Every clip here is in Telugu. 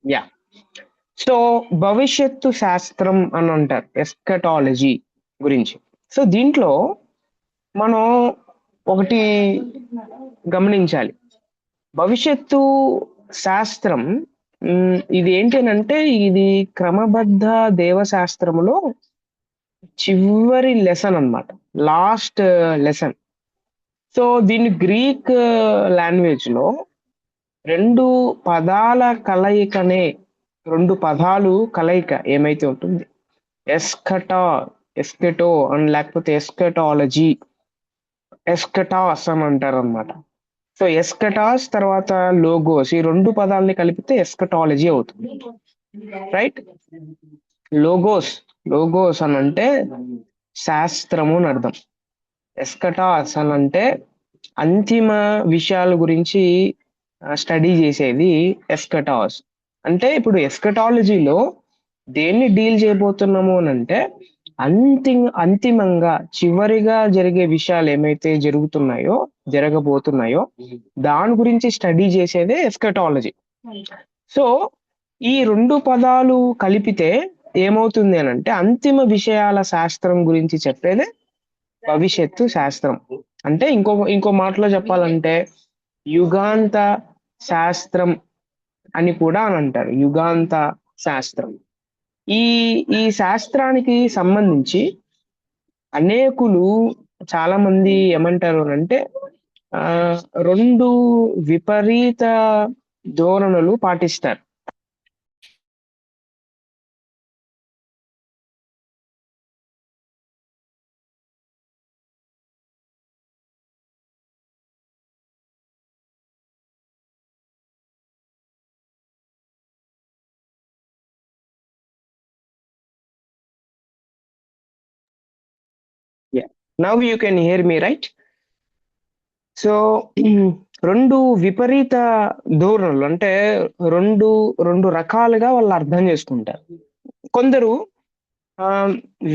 యా. సో భవిష్యత్తు శాస్త్రం అని అంటారు ఎస్కటాలజీ గురించి. సో దీంట్లో మనం ఒకటి గమనించాలి. భవిష్యత్తు శాస్త్రం ఇది ఏంటనంటే ఇది క్రమబద్ధ దేవశాస్త్రములో చివరి లెసన్ అన్నమాట. Last lesson. సో దీన్ని గ్రీక్ లాంగ్వేజ్ లో 2 పదాల కలయికనే 2 పదాలు కలయిక ఏమైతే ఉంటుంది ఎస్కటా ఎస్కెటో అని లేకపోతే ఎస్కెటాలజీ ఎస్కటాస్ అని అంటారనమాట. సో ఎస్కటాస్ తర్వాత లోగోస్ ఈ 2 పదాలని కలిపితే ఎస్కటాలజీ అవుతుంది. రైట్. లోగోస్ లోగోస్ అని అంటే శాస్త్రము అని అర్థం. ఎస్కటాస్ అని అంటే అంతిమ విషయాల గురించి స్టడీ చేసేది ఎస్కటాస్. అంటే ఇప్పుడు ఎస్కటాలజీలో దేన్ని డీల్ చేయబోతున్నాము అని అంటే అంతిమంగా చివరిగా జరిగే విషయాలు ఏమైతే జరగబోతున్నాయో దాని గురించి స్టడీ చేసేదే ఎస్కటాలజీ. సో ఈ 2 పదాలు కలిపితే ఏమవుతుంది అని అంటే అంతిమ విషయాల శాస్త్రం గురించి చెప్పేదే భవిష్యత్తు శాస్త్రం. అంటే ఇంకో మాటలో చెప్పాలంటే యుగాంత శాస్త్రం అని కూడా అని అంటారు. యుగాంత శాస్త్రం. ఈ ఈ శాస్త్రానికి సంబంధించి అనేకులు చాలా మంది ఏమంటారు అంటే ఆ 2 విపరీత ధోరణులు పాటిస్తారు. Now you can hear me right. So 2 విపరీత ధోరణులు అంటే రెండు రెండు రకాలుగా వాళ్ళు అర్థం చేసుకుంటారు. కొందరు ఆ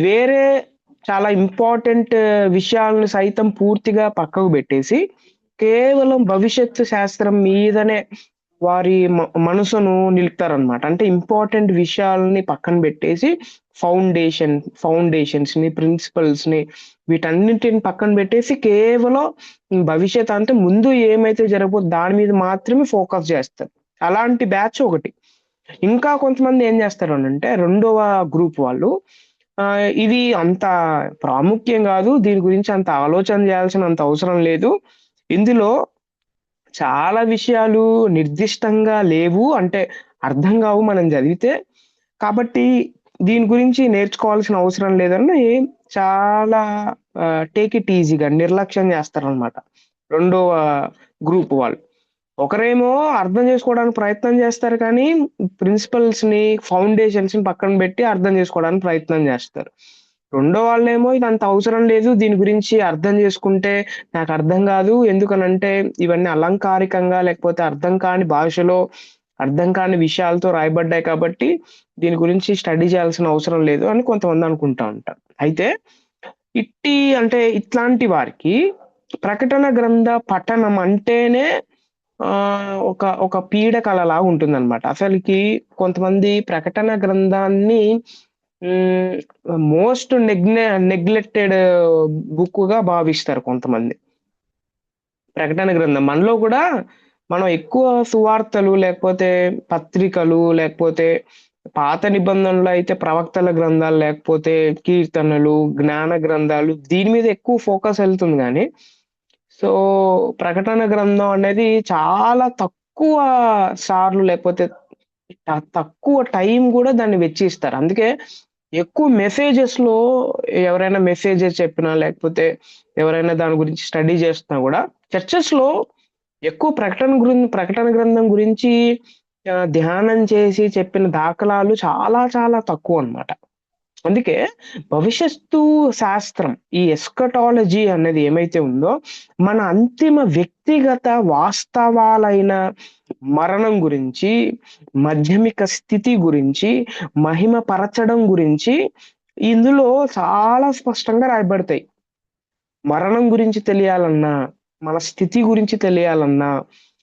వేరే చాలా ఇంపార్టెంట్ విషయాలను సైతం పూర్తిగా పక్కకు పెట్టేసి కేవలం భవిష్యత్తు శాస్త్రం మీదనే వారి మనసును నిలుపుతారనమాట. అంటే ఇంపార్టెంట్ విషయాలని పక్కన పెట్టేసి ఫౌండేషన్స్ ని ప్రిన్సిపల్స్ ని వీటన్నిటిని పక్కన పెట్టేసి కేవలం భవిష్యత్ అంటే ముందు ఏమైతే జరగబోతుందో దాని మీద మాత్రమే ఫోకస్ చేస్తారు. అలాంటి బ్యాచ్ ఒకటి. ఇంకా కొంతమంది ఏం చేస్తారు అంటే రెండవ గ్రూప్ వాళ్ళు ఇది అంత ప్రాముఖ్యం కాదు, దీని గురించి అంత ఆలోచన చేయాల్సినంత అవసరం లేదు, ఇందులో చాలా విషయాలు నిర్దిష్టంగా లేవు, అంటే అర్థం కావు మనం చదివితే, కాబట్టి దీని గురించి నేర్చుకోవాల్సిన అవసరం లేదని చాలా టేక్ ఇట్ ఈజీగా నిర్లక్ష్యం చేస్తారనమాట రెండవ గ్రూప్ వాళ్ళు. ఒకరేమో అర్థం చేసుకోవడానికి ప్రయత్నం చేస్తారు కానీ ప్రిన్సిపల్స్ ని ఫౌండేషన్స్ ని పక్కన పెట్టి అర్థం చేసుకోవడానికి ప్రయత్నం చేస్తారు. రెండో వాళ్ళేమో ఇది అంత అవసరం లేదు, దీని గురించి అర్థం చేసుకుంటే నాకు అర్థం కాదు, ఎందుకనంటే ఇవన్నీ అలంకారికంగా లేకపోతే అర్థం కాని భాషలో అర్థం కాని విషయాలతో రాయబడ్డాయి కాబట్టి దీని గురించి స్టడీ చేయాల్సిన అవసరం లేదు అని కొంతమంది అనుకుంటా ఉంటారు. అయితే అంటే ఇట్లాంటి వారికి ప్రకటన గ్రంథ పఠనం అంటేనే ఒక ఒక పీడకలలాగా ఉంటుందన్నమాట. అసలుకి కొంతమంది ప్రకటన గ్రంథాన్ని మోస్ట్ నెగ్లెక్టెడ్ బుక్‌గా భావిస్తారు కొంతమంది. ప్రకటన గ్రంథం. మనలో కూడా మనం ఎక్కువ సువార్తలు లేకపోతే పత్రికలు లేకపోతే పాత నిబంధనలో అయితే ప్రవక్తల గ్రంథాలు లేకపోతే కీర్తనలు, జ్ఞాన గ్రంథాలు దీని మీద ఎక్కువ ఫోకస్ ఎళ్తుంది గానీ సో, ప్రకటన గ్రంథం అనేది చాలా తక్కువ సార్లు లేకపోతే తక్కువ టైం గూడా దాన్ని వెచ్చిస్తారు. అందుకే ఎక్కువ మెసేజెస్‌లో ఎవరైనా మెసేజెస్ చెప్పినా, లేకపోతే ఎవరైనా దాని గురించి స్టడీ చేస్తున్నా గూడా చర్చెస్‌లో ఎక్కువ ప్రకటన గ్రంథం గురించి ధ్యానం చేసి చెప్పిన దాఖలాలు చాలా చాలా తక్కువనమాట. అందుకే భవిష్యత్తు శాస్త్రం ఈ ఎస్కటాలజీ అనేది ఏమైతే ఉందో మన అంతిమ వ్యక్తిగత వాస్తవాలైన మరణం గురించి, మాధ్యమిక స్థితి గురించి, మహిమ పరచడం గురించి ఇందులో చాలా స్పష్టంగా రాయబడతాయి. మరణం గురించి తెలియాలన్నా, మన స్థితి గురించి తెలియాలన్నా,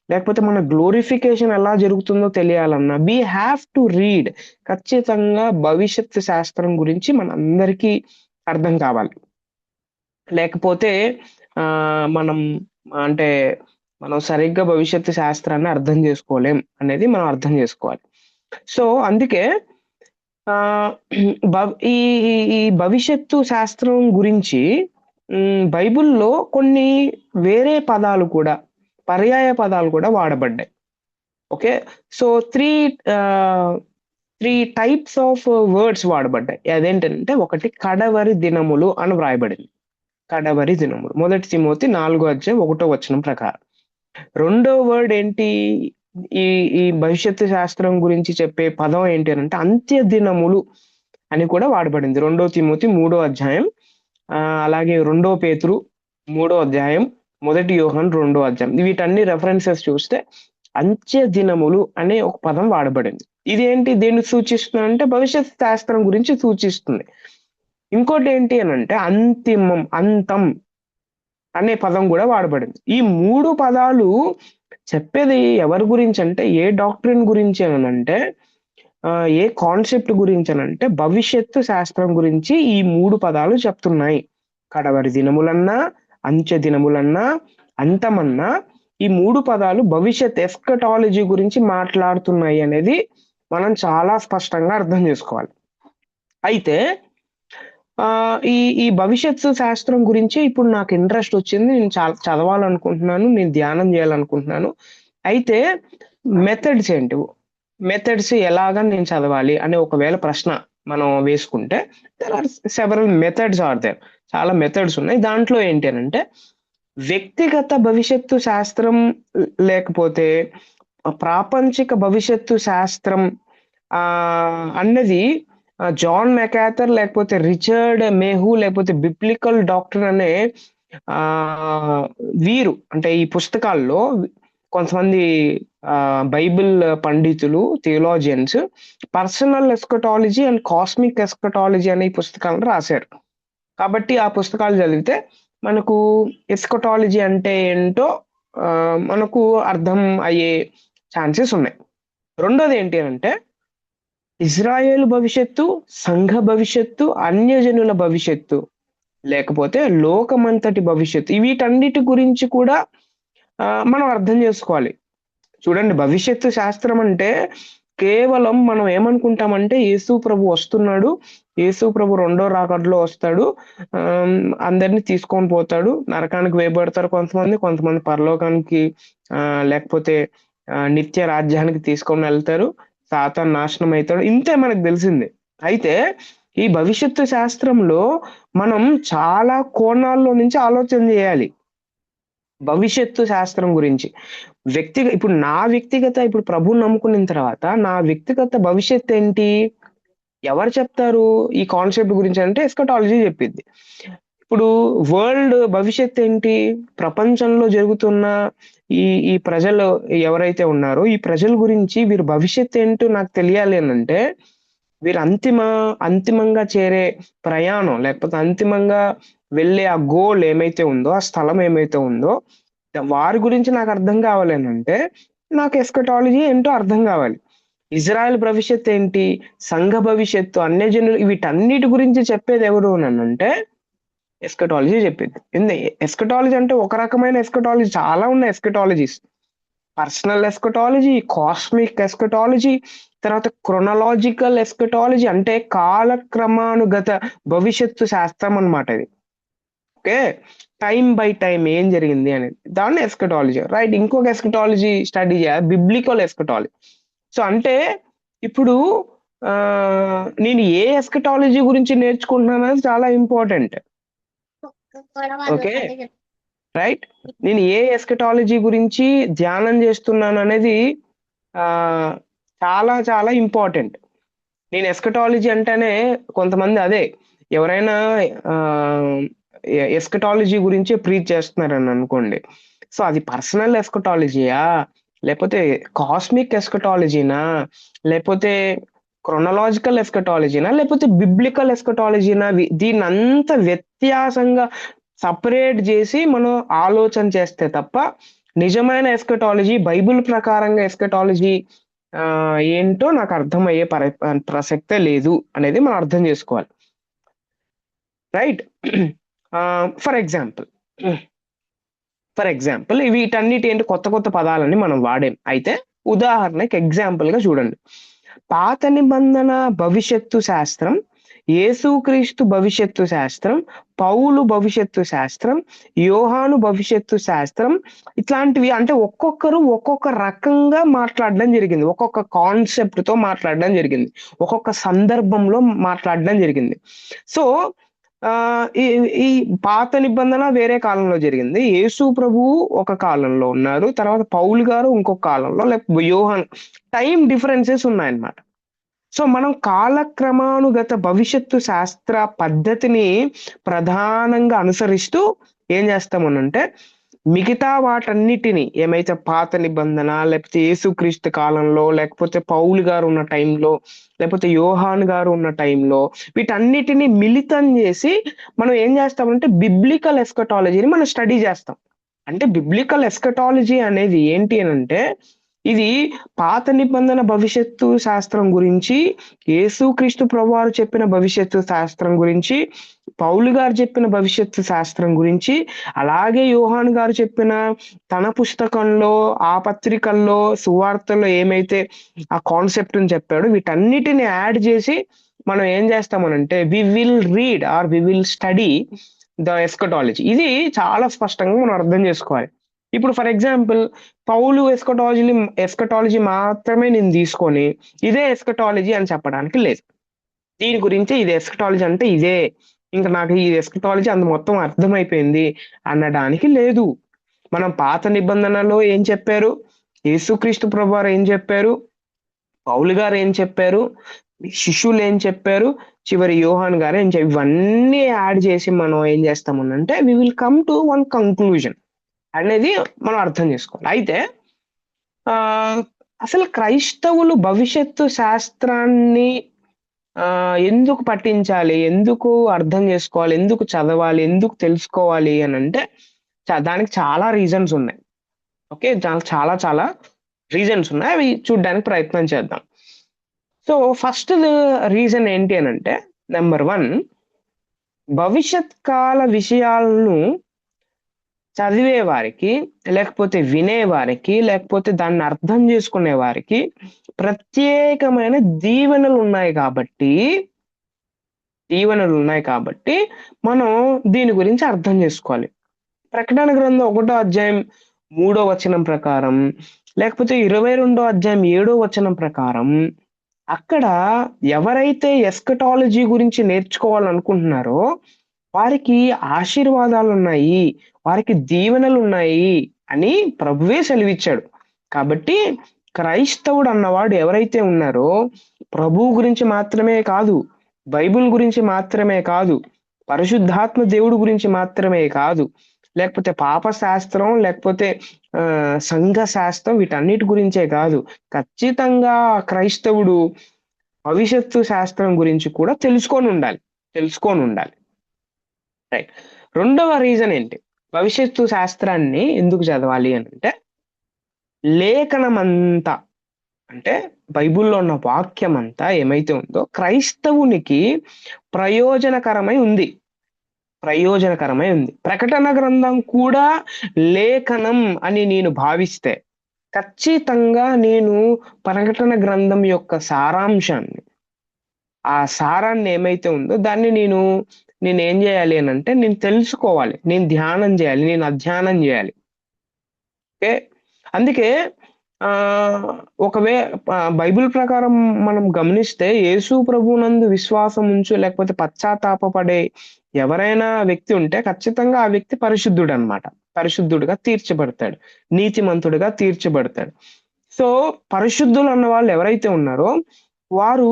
లేకపోతే మన గ్లోరిఫికేషన్ ఎలా జరుగుతుందో తెలియాలన్నా వీ హ్యావ్ టు రీడ్. ఖచ్చితంగా భవిష్యత్తు శాస్త్రం గురించి మనందరికీ అర్థం కావాలి. లేకపోతే మనం అంటే మనం సరిగ్గా భవిష్యత్తు శాస్త్రాన్ని అర్థం చేసుకోలేం అనేది మనం అర్థం చేసుకోవాలి. సో అందుకే ఈ ఈ భవిష్యత్తు శాస్త్రం గురించి బైబిల్లో కొన్ని వేరే పదాలు కూడా, పర్యాయ పదాలు కూడా వాడబడ్డాయి. Okay. So 3 types of words వాడబడ్డాయి. అదేంటంటే ఒకటి కడవరి దినములు అని వ్రాయబడింది. కడవరి దినములు. 1 తిమోతి 4:1 ప్రకారం. రెండో వర్డ్ ఏంటి? ఈ ఈ భవిష్యత్తు శాస్త్రం గురించి చెప్పే పదం ఏంటి అనంటే అంత్య దినములు అని కూడా వాడబడింది. 2 తిమోతి 3 అలాగే 2 పేతురు 3 1 యోహాను 2 వీటన్ని రెఫరెన్సెస్ చూస్తే అంత్య దినములు అనే ఒక పదం వాడబడింది. ఇదేంటి? దేన్ని సూచిస్తుంది అంటే భవిష్యత్ శాస్త్రం గురించి సూచిస్తుంది. ఇంకోటి ఏంటి అనంటే అంతిమం, అంతం అనే పదం కూడా వాడబడింది. ఈ 3 పదాలు చెప్పేది ఎవరి గురించి అంటే, ఏ డాక్ట్రిన్ గురించి అనంటే, ఏ కాన్సెప్ట్ గురించి అనంటే భవిష్యత్తు శాస్త్రం గురించి ఈ 3 పదాలు చెప్తున్నాయి. కడవరి దినములన్నా, అంత్య దినములన్నా, అంతమన్నా ఈ 3 పదాలు భవిష్యత్ ఎస్కటాలజీ గురించి మాట్లాడుతున్నాయి అనేది మనం చాలా స్పష్టంగా అర్థం చేసుకోవాలి. అయితే ఈ ఈ భవిష్యత్తు శాస్త్రం గురించి ఇప్పుడు నాకు ఇంట్రెస్ట్ వచ్చింది. నేను చదవాలనుకుంటున్నాను. నేను ధ్యానం చేయాలనుకుంటున్నాను. అయితే మెథడ్స్ ఏంటి? మెథడ్స్ ఎలాగా నేను చదవాలి అనే ఒకవేళ ప్రశ్న మనం వేసుకుంటే there are several methods are there. చాలా మెథడ్స్ ఉన్నాయి. దాంట్లో ఏంటి అనంటే వ్యక్తిగత భవిష్యత్తు శాస్త్రం లేకపోతే ప్రాపంచిక భవిష్యత్తు శాస్త్రం అన్నది జాన్ మెకాథర్ లేకపోతే రిచర్డ్ మేహు లేకపోతే బిబ్లికల్ డాక్టర్ అనే వీరు అంటే ఈ పుస్తకాల్లో కొంతమంది బైబిల్ పండితులు, theologians personal eschatology and cosmic eschatology అనే పుస్తకాలను రాశారు. కాబట్టి ఆ పుస్తకాలు చదివితే మనకు ఎస్కటాలజీ అంటే ఏంటో మనకు అర్థం అయ్యే ఛాన్సెస్ ఉన్నాయి. రెండోది ఏంటి అంటే ఇజ్రాయేల్ భవిష్యత్తు, సంఘ భవిష్యత్తు, అన్యజనుల భవిష్యత్తు లేకపోతే లోకమంతటి భవిష్యత్తు వీటన్నిటి గురించి కూడా మనం అర్థం చేసుకోవాలి. చూడండి, భవిష్యత్తు శాస్త్రం అంటే కేవలం మనం ఏమనుకుంటామంటే యేసు ప్రభు వస్తున్నాడు, యేసు ప్రభు రెండో రాకడలో వస్తాడు, అందరినీ తీసుకొని పోతాడు, నరకానికి వేయబడతారు కొంతమంది పరలోకానికి లేకపోతే నిత్య రాజ్యానికి తీసుకొని వెళ్తారు, సాతాను నాశనం అవుతాడు, ఇంతే మనకు తెలిసింది. అయితే ఈ భవిష్యత్తు శాస్త్రంలో మనం చాలా కోణాల్లో నుంచి ఆలోచన చేయాలి. భవిష్యత్తు శాస్త్రం గురించి ఇప్పుడు ప్రభువుని నమ్ముకున్న తర్వాత నా వ్యక్తిగత భవిష్యత్తు ఏంటి? ఎవరు చెప్తారు ఈ కాన్సెప్ట్ గురించి అంటే ఎస్కటాలజీ చెప్పిద్ది. ఇప్పుడు వరల్డ్ భవిష్యత్తు ఏంటి? ప్రపంచంలో జరుగుతున్న ఈ ప్రజలు ఎవరైతే ఉన్నారో ఈ ప్రజల గురించి వీరి భవిష్యత్తు ఏంటో నాకు తెలియాలి అంటే వీరు అంతిమంగా చేరే ప్రయాణం లేకపోతే అంతిమంగా వెళ్ళే ఆ గోల్ ఏమైతే ఉందో, ఆ స్థలం ఏమైతే ఉందో వారి గురించి నాకు అర్థం కావాలి అంటే నాకు ఎస్కటాలజీ ఏంటో అర్థం కావాలి. ఇజ్రాయెల్ భవిష్యత్తు ఏంటి? సంఘ భవిష్యత్తు, అన్యజనులు వీటన్నిటి గురించి చెప్పేది ఎవరు అంటే ఎస్కటాలజీ చెప్పేది. ఎస్కటాలజీ అంటే ఒక రకమైన ఎస్కటాలజీ, చాలా ఉన్నాయి ఎస్కటాలజీస్. పర్సనల్ ఎస్కటాలజీ, కాస్మిక్ ఎస్కటాలజీ, తర్వాత క్రొనలాజికల్ ఎస్కటాలజీ అంటే కాలక్రమానుగత భవిష్యత్తు శాస్త్రం అన్నమాట ఇది. ఓకే, టైం బై టైం ఏం జరిగింది అనేది దాన్ని ఎస్కటాలజీ, రైట్. ఇంకొక ఎస్కటాలజీ స్టడీ చేయాలి, బిబ్లికల్ ఎస్కటాలజీ. సో అంటే ఇప్పుడు నేను ఏ ఎస్కటాలజీ గురించి నేర్చుకుంటున్నాను అనేది చాలా ఇంపార్టెంట్. Okay, right. నేను ఏ ఎస్కటాలజీ గురించి ధ్యానం చేస్తున్నాను అనేది చాలా చాలా ఇంపార్టెంట్. నేను ఎస్కటాలజీ అంటేనే కొంతమంది అదే ఎవరైనా ఎస్కటాలజీ గురించి ప్రీచ్ చేస్తున్నారని అనుకోండి, సో అది పర్సనల్ ఎస్కటాలజీయా లేకపోతే కాస్మిక్ ఎస్కటాలజీనా లేకపోతే క్రొనలాజికల్ ఎస్కటాలజీనా లేకపోతే బిబ్లికల్ ఎస్కటాలజీనా? దీన్ని అంత వ్యత్యాసంగా సపరేట్ చేసి మనం ఆలోచన చేస్తే తప్ప నిజమైన ఎస్కటాలజీ, బైబిల్ ప్రకారంగా ఎస్కటాలజీ ఏంటో నాకు అర్థమయ్యే ప్రసక్తే లేదు అనేది మనం అర్థం చేసుకోవాలి. రైట్. ఫర్ ఎగ్జాంపుల్ వీటన్నిటి ఏంటి కొత్త కొత్త పదాలని మనం వాడాం. అయితే ఉదాహరణకి ఎగ్జాంపుల్గా చూడండి, పాత నిబంధన భవిష్యత్తు శాస్త్రం, యేసుక్రీస్తు భవిష్యత్తు శాస్త్రం, పౌలు భవిష్యత్తు శాస్త్రం, యోహాను భవిష్యత్తు శాస్త్రం, ఇట్లాంటివి అంటే ఒక్కొక్కరు ఒక్కొక్క రకంగా మాట్లాడడం జరిగింది, ఒక్కొక్క కాన్సెప్ట్ తో మాట్లాడడం జరిగింది, ఒక్కొక్క సందర్భంలో మాట్లాడడం జరిగింది. సో ఈ ఈ పాత నిబంధన వేరే కాలంలో జరిగింది, యేసు ప్రభువు ఒక కాలంలో ఉన్నారు, తర్వాత పౌలు గారు ఇంకొక కాలంలో, లేకపోతే యోహాన్, టైం డిఫరెన్సెస్ ఉన్నాయన్నమాట. సో మనం కాలక్రమానుగత భవిష్యత్తు శాస్త్ర పద్ధతిని ప్రధానంగా అనుసరిస్తూ ఏం చేస్తామనంటే, మిగతా వాటన్నిటిని ఏమైతే పాత నిబంధన, లేకపోతే యేసుక్రీస్తు కాలంలో, లేకపోతే పౌలు గారు ఉన్న టైంలో, లేకపోతే యోహాన్ గారు ఉన్న టైంలో, వీటన్నిటిని మిళితం చేసి మనం ఏం చేస్తామంటే బిబ్లికల్ ఎస్కటాలజీని మనం స్టడీ చేస్తాం. అంటే బిబ్లికల్ ఎస్కటాలజీ అనేది ఏంటి అనంటే, ఇది పాత నిబంధన భవిష్యత్తు శాస్త్రం గురించి, యేసుక్రీస్తు ప్రభువారు చెప్పిన భవిష్యత్తు శాస్త్రం గురించి, పౌలు గారు చెప్పిన భవిష్యత్తు శాస్త్రం గురించి, అలాగే యోహాను గారు చెప్పిన తన పుస్తకంలో, ఆ పత్రికల్లో, సువార్తల్లో ఏమైతే ఆ కాన్సెప్ట్ ని చెప్పాడో వీటన్నిటిని యాడ్ చేసి మనం ఏం చేస్తామనంటే we will study the eschatology. ఇది చాలా స్పష్టంగా మనం అర్థం చేసుకోవాలి. ఇప్పుడు ఫర్ ఎగ్జాంపుల్ పౌలు ఎస్కటాలజీ మాత్రమే నేను తీసుకొని ఇదే ఎస్కటాలజీ అని చెప్పడానికి లేదు. దీని గురించి ఇది ఎస్కటాలజీ అంటే ఇదే, ఇంకా నాకు ఈ ఎస్కటాలజీ అంత మొత్తం అర్థమైపోయింది అనడానికి లేదు. మనం పాత నిబంధనలో ఏం చెప్పారు, యేసుక్రీస్తు ప్రభువారు ఏం చెప్పారు, పౌలు గారు ఏం చెప్పారు, శిష్యులు ఏం చెప్పారు, చివరి యోహాన్ గారు ఏం చెప్పారు, ఇవన్నీ యాడ్ చేసి మనం ఏం చేస్తామనంటే we will come to one conclusion అనేది మనం అర్థం చేసుకోవాలి. అయితే అసలు క్రైస్తవులు భవిష్యత్తు శాస్త్రాన్ని ఎందుకు పఠించాలి, ఎందుకు అర్థం చేసుకోవాలి, ఎందుకు చదవాలి, ఎందుకు తెలుసుకోవాలి అని అంటే దానికి చాలా రీజన్స్ ఉన్నాయి. ఓకే, చాలా చాలా రీజన్స్ ఉన్నాయి, అవి చూడడానికి ప్రయత్నం చేద్దాం. సో ఫస్ట్ రీజన్ ఏంటి అని అంటే, నెంబర్ 1, భవిష్యత్ కాల విషయాలను చదివే వారికి, లేకపోతే వినేవారికి, లేకపోతే దాన్ని అర్థం చేసుకునే వారికి ప్రత్యేకమైన దీవెనలు ఉన్నాయి కాబట్టి మనం దీని గురించి అర్థం చేసుకోవాలి. ప్రకటన గ్రంథం 1వ అధ్యాయం 3వ వచనం ప్రకారం, లేకపోతే 22వ అధ్యాయం 7వ వచనం ప్రకారం, అక్కడ ఎవరైతే ఎస్కటాలజీ గురించి నేర్చుకోవాలనుకుంటున్నారో వారికి ఆశీర్వాదాలు ఉన్నాయి, వారికి దీవెనలు ఉన్నాయి అని ప్రభువే సెలవిచ్చాడు. కాబట్టి క్రైస్తవుడు అన్నవాడు ఎవరైతే ఉన్నారో ప్రభువు గురించి మాత్రమే కాదు, బైబిల్ గురించి మాత్రమే కాదు, పరిశుద్ధాత్మ దేవుడు గురించి మాత్రమే కాదు, లేకపోతే పాప శాస్త్రం, లేకపోతే సంఘ శాస్త్రం, వీటన్నిటి గురించే కాదు, ఖచ్చితంగా క్రైస్తవుడు భవిష్యత్తు శాస్త్రం గురించి కూడా తెలుసుకొని ఉండాలి. రైట్. రెండవ రీజన్ ఏంటి, భవిష్యత్తు శాస్త్రాన్ని ఎందుకు చదవాలి అని అంటే, లేఖనమంతా అంటే బైబిల్లో ఉన్న వాక్యం అంతా ఏమైతే ఉందో క్రైస్తవునికి ప్రయోజనకరమై ఉంది. ప్రకటన గ్రంథం కూడా లేఖనం అని నేను భావిస్తే ఖచ్చితంగా నేను ప్రకటన గ్రంథం యొక్క సారాంశాన్ని, ఆ సారాన్ని ఏమైతే ఉందో దాన్ని నేను ఏం చేయాలి అని అంటే నేను తెలుసుకోవాలి, నేను ధ్యానం చేయాలి, నేను అధ్యయనం చేయాలి. ఓకే, అందుకే బైబిల్ ప్రకారం మనం గమనిస్తే యేసు ప్రభునందు విశ్వాసం ఉంచు, లేకపోతే పశ్చాత్తాపపడే ఎవరైనా వ్యక్తి ఉంటే ఖచ్చితంగా ఆ వ్యక్తి పరిశుద్ధుడు అన్నమాట, పరిశుద్ధుడిగా తీర్చబడతాడు, నీతిమంతుడిగా తీర్చబడతాడు. సో పరిశుద్ధులు అన్న వాళ్ళు ఎవరైతే ఉన్నారో వారు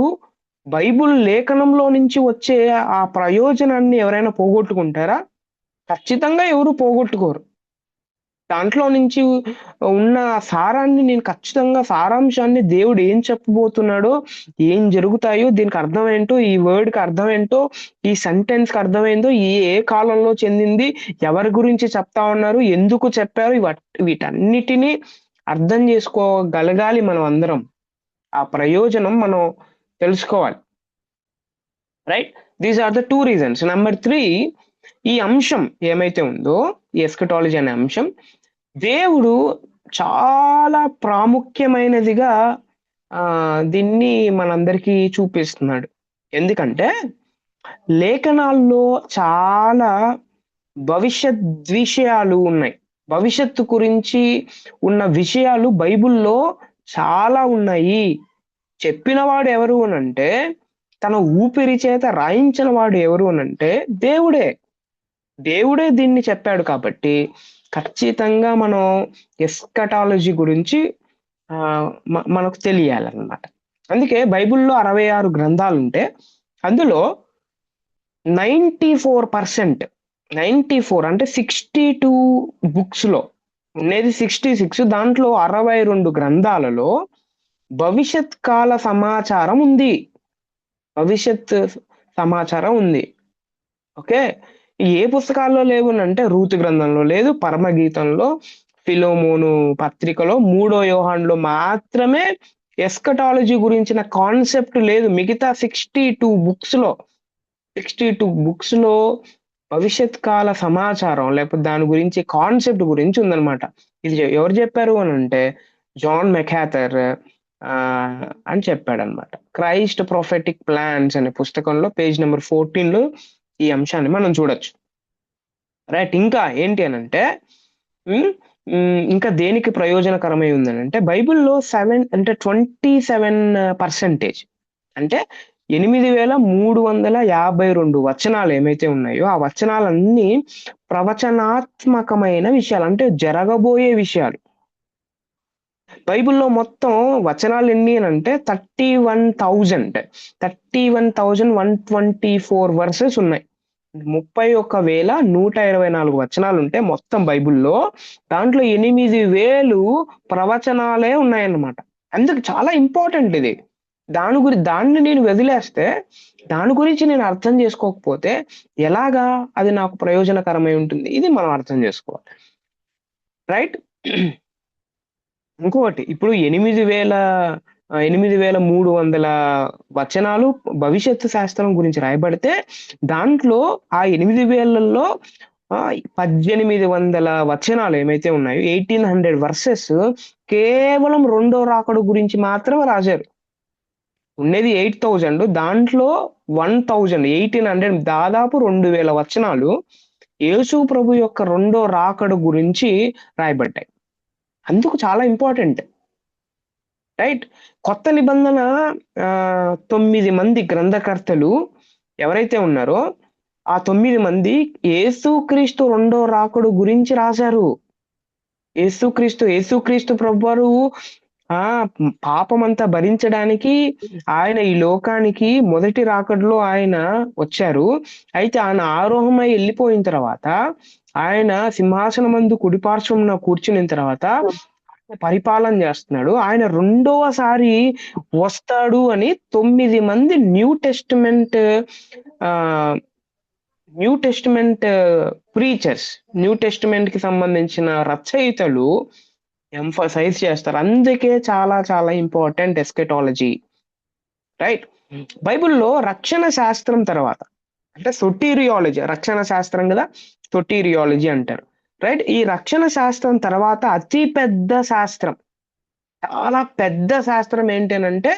బైబిల్ లేఖనంలో నుంచి వచ్చే ఆ ప్రయోజనాన్ని ఎవరైనా పోగొట్టుకుంటారా? ఖచ్చితంగా ఎవరు పోగొట్టుకోరు. దాంట్లో నుంచి ఉన్న సారాన్ని నేను ఖచ్చితంగా సారాంశాన్ని దేవుడు ఏం చెప్పబోతున్నాడో, ఏం జరుగుతాయో, దీనికి అర్థం ఏంటో, ఈ వర్డ్‌కి అర్థం ఏంటో, ఈ సెంటెన్స్‌కి అర్థమైందో, ఏ కాలంలో చెందింది, ఎవరి గురించి చెప్తా ఉన్నారు, ఎందుకు చెప్పారు, వీటన్నిటిని అర్థం చేసుకోగలగాలి మనం అందరం. ఆ ప్రయోజనం మనం తెలుసుకోవాలి. Right? These are the 2 reasons. Number 3, ఈ అంశం ఏమైతే ఉందో, ఈ ఎస్కటాలజీ అనే అంశం దేవుడు చాలా ప్రాముఖ్యమైనదిగా దీన్ని మనందరికీ చూపిస్తున్నాడు. ఎందుకంటే లేఖనాల్లో చాలా భవిష్యత్ విషయాలు ఉన్నాయి. భవిష్యత్తు గురించి ఉన్న విషయాలు బైబిల్‌లో చాలా ఉన్నాయి. చెప్పినవాడు ఎవరు అనంటే, తన ఊపిరి చేత రాయించిన వాడు ఎవరు అనంటే దేవుడే. దేవుడే దీన్ని చెప్పాడు కాబట్టి, ఖచ్చితంగా మనం ఎస్కటాలజీ గురించి మనకు తెలియాలన్నమాట. అందుకే బైబిల్‌లో 66 గ్రంథాలుంటే, అందులో 94% 94 అంటే 62 బుక్స్‌లో ఉండేది 66. దాంట్లో 62 గ్రంథాలలో భవిష్యత్ కాల సమాచారం ఉంది. భవిష్యత్ సమాచారం ఉంది. ఓకే. ఏ పుస్తకాల్లో లేవునంటే రూతు గ్రంథంలో లేదు, పరమగీతంలో, ఫిలోమోను పత్రికలో, మూడో యోహానులో మాత్రమే ఎస్కటాలజీ గురించిన కాన్సెప్ట్ లేదు. మిగతా 62 బుక్స్‌లో భవిష్యత్ కాల సమాచారం లేకపోతే దాని గురించి కాన్సెప్ట్ గురించి ఉందన్నమాట. ఇది ఎవరు చెప్పారు అనంటే జాన్ మెకాథర్ అని చెప్పాడన్నమాట. క్రైస్ట్ ప్రొఫెటిక్ ప్లాన్స్ అనే పుస్తకంలో పేజ్ నెంబర్ 14లో ఈ అంశాన్ని మనం చూడొచ్చు. రైట్. ఇంకా ఏంటి అనంటే ఇంకా దేనికి ప్రయోజనకరమై ఉందనంటే బైబిల్‌లో 27% అంటే 8,352 వచనాలు ఏమైతే ఉన్నాయో, ఆ వచనాలన్నీ ప్రవచనాత్మకమైన విషయాలు. అంటే జరగబోయే విషయాలు. బైబిల్‌లో మొత్తం వచనాలు ఎన్ని అనంటే 31,124 వర్సెస్ ఉన్నాయి. 31,124 వచనాలుంటే మొత్తం బైబిల్‌లో, దాంట్లో 8,000 ప్రవచనాలే ఉన్నాయన్నమాట. అందుకు చాలా ఇంపార్టెంట్ ఇది. దాన్ని నేను వదిలేస్తే, దాని గురించి నేను అర్థం చేసుకోకపోతే ఎలాగా అది నాకు ప్రయోజనకరమై ఉంటుంది? ఇది మనం అర్థం చేసుకోవాలి. రైట్? ఇంకొకటి ఇప్పుడు 8,300 వచనాలు భవిష్యత్తు శాస్త్రం గురించి రాయబడితే, దాంట్లో ఆ 8,000లో 1,800 వచనాలు ఏమైతే ఉన్నాయో 1,800 వర్సెస్ కేవలం రెండో రాకడ గురించి మాత్రమే రాశారు. ఉండేది 8,000 దాంట్లో 1,800 దాదాపు 2,000 వచనాలు యేసు ప్రభు యొక్క రెండో రాకడ గురించి రాయబడ్డాయి. అందుకు చాలా ఇంపార్టెంట్. రైట్. కొత్త నిబంధన 9 మంది గ్రంథకర్తలు ఎవరైతే ఉన్నారో, ఆ 9 మంది యేసుక్రీస్తు రెండో రాకడ గురించి రాశారు. యేసుక్రీస్తు ప్రభువారు పాపమంతా భరించడానికి ఆయన ఈ లోకానికి మొదటి రాకడలో ఆయన వచ్చారు. అయితే ఆయన ఆరోహమై ఎళ్ళిపోయిన తర్వాత, ఆయన సింహాసనమందు కుడిపార్శ్వమున కూర్చునిన తర్వాత పరిపాలన చేస్తున్నాడు. ఆయన రెండవసారి వస్తాడు అని 9 మంది న్యూ టెస్టమెంట్ ప్రీచర్స్, న్యూ టెస్టమెంట్‌కి సంబంధించిన రచయితలు ఎంఫసైజ్ చేస్తారు. అందుకే చాలా చాలా ఇంపార్టెంట్ ఎస్కెటాలజీ. రైట్. బైబిల్‌లో రక్షణ శాస్త్రం తర్వాత అంటే సొటీరియాలజీ, రక్షణ శాస్త్రం కదా! సొటీరియాలజీ అంటారు. రైట్. ఈ రక్షణ శాస్త్రం తర్వాత అతి పెద్ద శాస్త్రం, చాలా పెద్ద శాస్త్రం ఏంటనంటే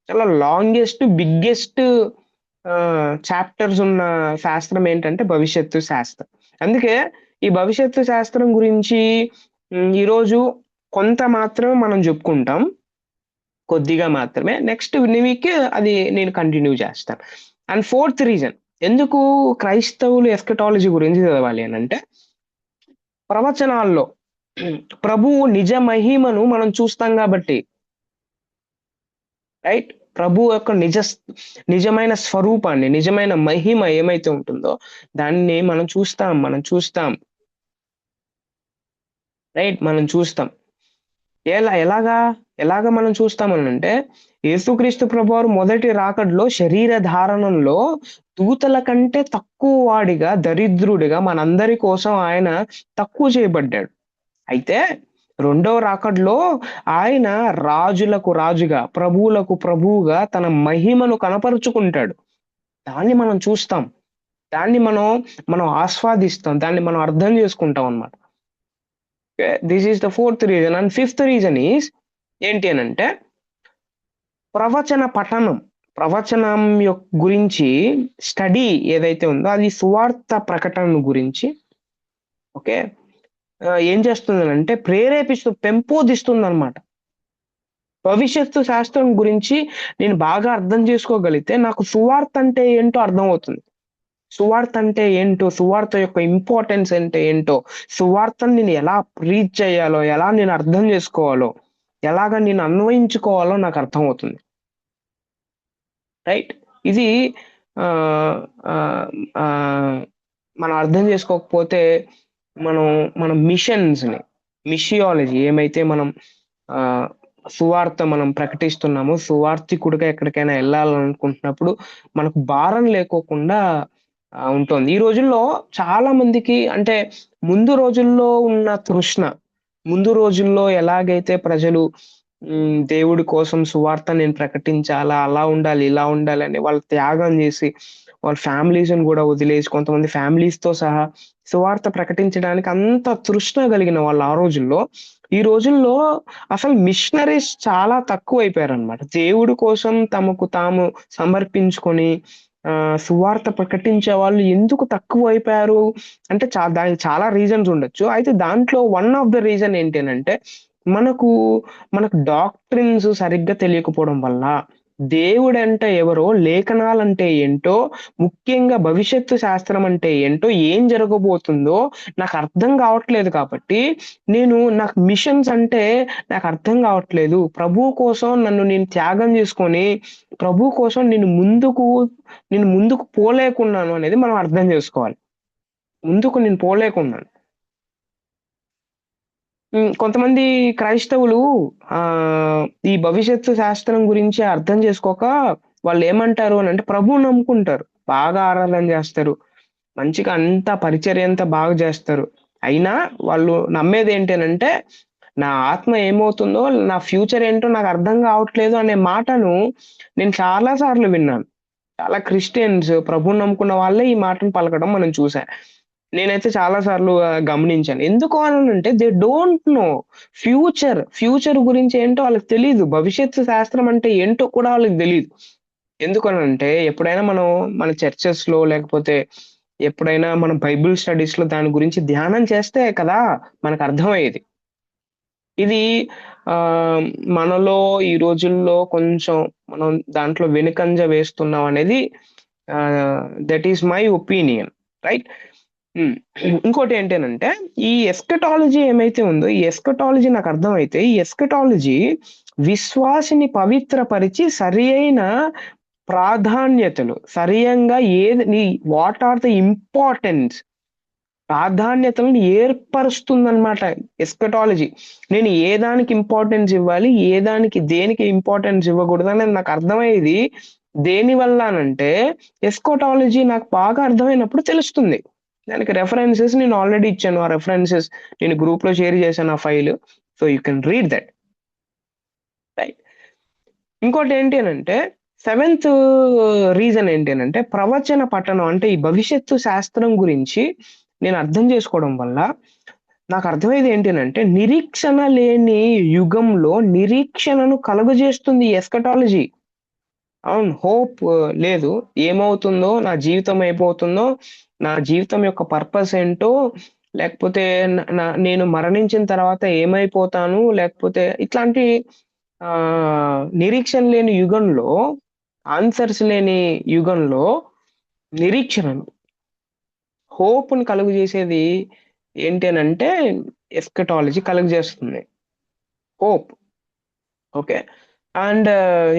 చాలా బిగ్గెస్ట్ చాప్టర్స్ ఉన్న శాస్త్రం ఏంటంటే భవిష్యత్తు శాస్త్రం. అందుకే ఈ భవిష్యత్తు శాస్త్రం గురించి ఈరోజు కొంత మాత్రమే మనం చెప్పుకుంటాం. కొద్దిగా మాత్రమే. నెక్స్ట్ వీక్ అది నేను కంటిన్యూ చేస్తాను. అండ్ 4th రీజన్ ఎందుకు క్రైస్తవులు ఎస్కటాలజీ గురించి చదవాలి అనంటే, ప్రవచనాల్లో ప్రభువు నిజ మహిమను మనం చూస్తాం కాబట్టి. రైట్. ప్రభువు యొక్క నిజమైన స్వరూపాన్ని, నిజమైన మహిమ ఏమైతే ఉంటుందో దాన్ని మనం చూస్తాం. రైట్? మనం చూస్తాం. ఎలాగా? ఎలాగా మనం చూస్తామనంటే, యేసుక్రీస్తు ప్రభువారు మొదటి రాకడలో శరీర ధారణంలో దూతల కంటే తక్కువ వాడిగా, దరిద్రుడిగా మనందరి కోసం ఆయన తక్కువ చేయబడ్డాడు. అయితే రెండవ రాకడలో ఆయన రాజులకు రాజుగా, ప్రభువులకు ప్రభువుగా తన మహిమను కనపరుచుకుంటాడు. దాన్ని మనం చూస్తాం. దాన్ని మనం ఆస్వాదిస్తాం. దాన్ని మనం అర్థం చేసుకుంటాం అన్నమాట. Okay. This is the fourth reason. And fifth reason is ఏంటి అనంటే ప్రవచన పఠనం. ప్రవచనం గురించి స్టడీ ఏదైతే ఉందో అది సువార్త ప్రకటన గురించి ఓకే. ఏం చేస్తుందనంటే పెంపొందిస్తుందనమాట. భవిష్యత్తు శాస్త్రం గురించి నేను బాగా అర్థం చేసుకోగలిగితే నాకు సువార్త అంటే ఏంటో అర్థమవుతుంది. సువార్త అంటే ఏంటో, సువార్త యొక్క ఇంపార్టెన్స్ అంటే ఏంటో, సువార్తని నేను ఎలా ప్రీచ్ చేయాలో, ఎలా నేను అర్థం చేసుకోవాలో, ఎలాగా నేను అన్వయించుకోవాలో నాకు అర్థమవుతుంది. రైట్? ఇది ఆహ్, ఆహ్, ఆహ్, మనం అర్థం చేసుకోకపోతే మనం మన మిషియాలజీ ఏమైతే మనం ఆహ్, సువార్త మనం ప్రకటిస్తున్నామో, సువార్థికుడిగా ఎక్కడికైనా ఎళ్ళాలనుకుంటున్నప్పుడు మనకు భారం లేకోకుండా ఉంటుంది. ఈ రోజుల్లో చాలా మందికి అంటే ముందు రోజుల్లో ఉన్న తృష్ణ, ముందు రోజుల్లో ఎలాగైతే ప్రజలు దేవుడి కోసం సువార్త నేను ప్రకటించాలా, అలా ఉండాలి, ఇలా ఉండాలని వాళ్ళు త్యాగం జేసి, వాళ్ళ ఫ్యామిలీస్‌ని గూడా వదిలేసి కొంతమంది ఫ్యామిలీస్‌తో సహా సువార్త ప్రకటించడానికి అంత తృష్ణ కలిగిన వాళ్ళు ఆ రోజుల్లో, ఈ రోజుల్లో అసలు మిషనరీస్ చాలా తక్కువైపోయారనమాట. దేవుడి కోసం తమకు తాము సమర్పించుకొని సువార్త ప్రకటించే వాళ్ళు ఎందుకు తక్కువైపోయారు అంటే దానికి చాలా రీజన్స్ ఉండొచ్చు. అయితే దాంట్లో వన్ ఆఫ్ ద రీజన్ ఏంటి అనంటే మనకు, మనకు డాక్ట్రిన్స్ సరిగ్గా తెలియకపోవడం వల్ల, దేవుడంటే ఎవరో, లేఖనాలంటే ఏంటో, ముఖ్యంగా భవిష్యత్తు శాస్త్రం అంటే ఏంటో, ఏం జరగబోతుందో నాకర్థం గావట్లేదు కాబట్టి, నాకు మిషన్స్ అంటే నాకర్థం గావట్లేదు. ప్రభువు కోసం నన్ను నేను త్యాగం జేసుకొని, ప్రభువు కోసం నేను ముందుకు పోలేకున్నాను అనేది మనం అర్థం జేసుకోవాలి. ముందుకు నేను పోలేకున్నాను. కొంతమంది క్రైస్తవులు ఈ భవిష్యత్తు శాస్త్రం గురించి అర్థం చేసుకోక వాళ్ళేమంటారు అనంటే ప్రభువుని నమ్ముకుంటారు. బాగా ఆరాధన జేస్తారు. మంచిగా అంతా పరిచర్య అంతా బాగా జేస్తారు. అయినా వాళ్ళు నమ్మేదేంటి అనంటే, నా ఆత్మ ఏమవుతుందో, నా ఫ్యూచర్ ఏంటో నాకు అర్థం గావట్లేదు అనే మాటను నేను చాలా సార్లు విన్నాను. చాలా క్రిస్టియన్స్ ప్రభువుని నమ్ముకున్న వాళ్ళే ఈ మాటను పలకడం మనం చూసా. నేనైతే చాలా సార్లు గమనించాను. ఎందుకు అనంటే దే డోంట్ నో ఫ్యూచర్ గురించి ఏంటో వాళ్ళకి తెలీదు. భవిష్యత్తు శాస్త్రం అంటే ఏంటో కూడా వాళ్ళకి తెలీదు. ఎందుకనంటే ఎప్పుడైనా మనం మన చర్చెస్‌లో లేకపోతే ఎప్పుడైనా మనం బైబిల్ స్టడీస్‌లో దాని గురించి ధ్యానం చేస్తే కదా మనకర్థమయ్యేది. ఇది ఆహ్, మనలో ఈ రోజుల్లో కొంచెం మనం దాంట్లో వెనుకంజ వేస్తున్నాం అనేది that is my opinion. Right? హ్మ్. ఇంకోటేంటనంటే, ఈ ఎస్కటాలజీ ఏమైతే ఉందో, ఈ ఎస్కటాలజీ నాకర్థమైతే, ఈ ఎస్కటాలజీ విశ్వాసిని పవిత్రపరిచి సరియైన ప్రాధాన్యతలు, సరియంగా వాట్ ఆర్ ద ఇంపార్టెన్స్ ప్రాధాన్యతలను ఏర్పరుస్తుందనమాట ఎస్కటాలజీ. నేను ఏ దానికి ఇంపార్టెన్స్ ఇవ్వాలి, దేనికి ఇంపార్టెన్స్ ఇవ్వకూడదనేది నాకర్థమయ్యేది దేనివల్ల అనంటే, ఎస్కటాలజీ నాకు బాగా అర్థమైనప్పుడు తెలుస్తుంది. దానికి రెఫరెన్సెస్ నేను ఆల్రెడీ ఇచ్చాను. ఆ రెఫరెన్సెస్ నేను గ్రూప్‌లో షేర్ చేశాను ఆ file. So, you can read that. Right. ఇంకోటేంటి అనంటే, సెవెంత్ రీజన్ ఏంటి అనంటే, ప్రవచన పఠనం అంటే ఈ భవిష్యత్తు శాస్త్రం గురించి నేను అర్థం చేసుకోవడం వల్ల నాకర్థమయ్యేది ఏంటి అనంటే, నిరీక్షణ లేని యుగంలో నిరీక్షణను కలుగజేస్తుంది ఈ ఎస్కటాలజీ. అవును. హోప్ లేదు. ఏమవుతుందో, నా జీవితం అయిపోతుందో, నా జీవితం యొక్క పర్పస్ ఏంటో, లేకపోతే న న నేను మరణించిన తర్వాత ఏమైపోతాను, లేకపోతే ఇట్లాంటి నిరీక్షణ లేని యుగంలో, ఆన్సర్స్ లేని యుగంలో నిరీక్షణను, హోప్‌ని కలుగజేసేది ఏంటి అనంటే ఎస్కటాలజీ కలుగజేస్తుంది. Hope. Okay. And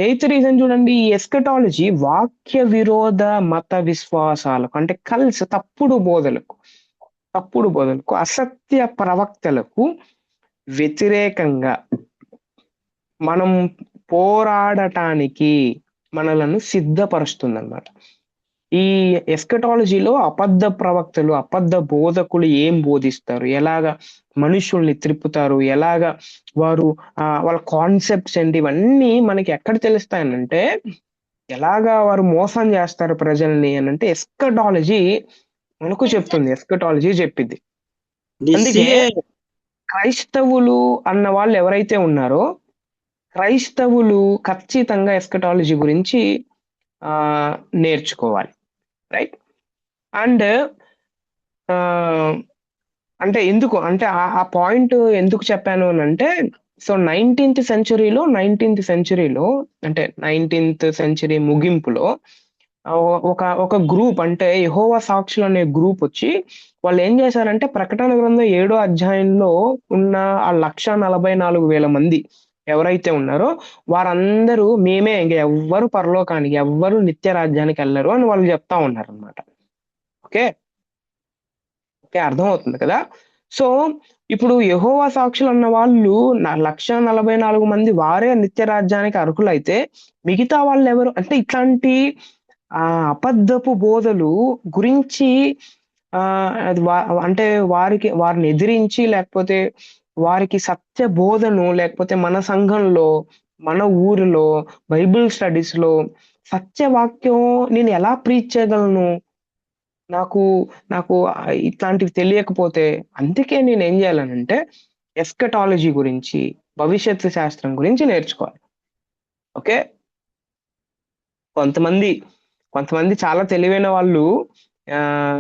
eighth reason చూడండి. ఈ ఎస్కటాలజీ వాక్య విరోధ మత విశ్వాసాలకు అంటే తప్పుడు బోధలకు, అసత్య ప్రవక్తలకు వ్యతిరేకంగా మనం పోరాడటానికి మనలను సిద్ధపరుస్తుందన్నమాట. ఈ ఎస్కటాలజీలో అబద్ధ ప్రవక్తలు, అబద్ధ బోధకులు ఏం బోధిస్తారు? ఎలాగా మనుషుల్ని త్రిప్పుతారు? ఎలాగా వారు వాళ్ళ కాన్సెప్ట్స్ ఏంటి? ఇవన్నీ మనకి ఎక్కడ తెలుస్తాయనంటే, ఎలాగా వారు మోసం చేస్తారు ప్రజల్ని అనంటే ఎస్కటాలజీ మనకు చెప్తుంది. ఎస్కటాలజీ చెప్పిద్ది. అందుకే క్రైస్తవులు అన్న వాళ్ళు ఎవరైతే ఉన్నారో, క్రైస్తవులు ఖచ్చితంగా ఎస్కటాలజీ గురించి నేర్చుకోవాలి. రైట్? అండ్ అంటే ఎందుకు అంటే ఆ పాయింట్ ఎందుకు చెప్పాను అనంటే, సో 19th సెంచరీలో అంటే 19th సెంచరీ ముగింపులో ఒక గ్రూప్ అంటే యెహోవా సాక్షులు అనే గ్రూప్ వచ్చి వాళ్ళు ఏం చేశారంటే ప్రకటన గ్రంథం 7వ అధ్యాయంలో ఉన్న ఆ 1,44,000 మంది ఎవరైతే ఉన్నారో వారందరూ మేమే ఇంక ఎవ్వరు పరలోకానికి, ఎవ్వరు నిత్య రాజ్యానికి వెళ్ళరు అని వాళ్ళు చెప్తా ఉన్నారనమాట. ఓకే. ఓకే. అర్థమవుతుంది కదా! సో, ఇప్పుడు యెహోవా సాక్షులు అన్న వాళ్ళు 1,44,000 మంది వారే నిత్య రాజ్యానికి అర్హులైతే, మిగతా వాళ్ళెవరు? అంటే ఇట్లాంటి అబద్ధపు బోధలు గురించి అది అంటే వారిని ఎదిరించి లేకపోతే వారికి సత్య బోధను లేకపోతే మన సంఘంలో, మన ఊరిలో, బైబిల్ స్టడీస్‌లో సత్యవాక్యం నేను ఎలా ప్రీచ్ చేయగలను? నాకు నాకు ఇట్లాంటివి తెలియకపోతే అందుకే నేనేం జేయాలనంటే, ఎస్కటాలజీ గురించి, భవిష్యత్తు శాస్త్రం గురించి నేర్చుకోవాలి. ఓకే. కొంతమంది, కొంతమంది చాలా తెలివైన వాళ్ళు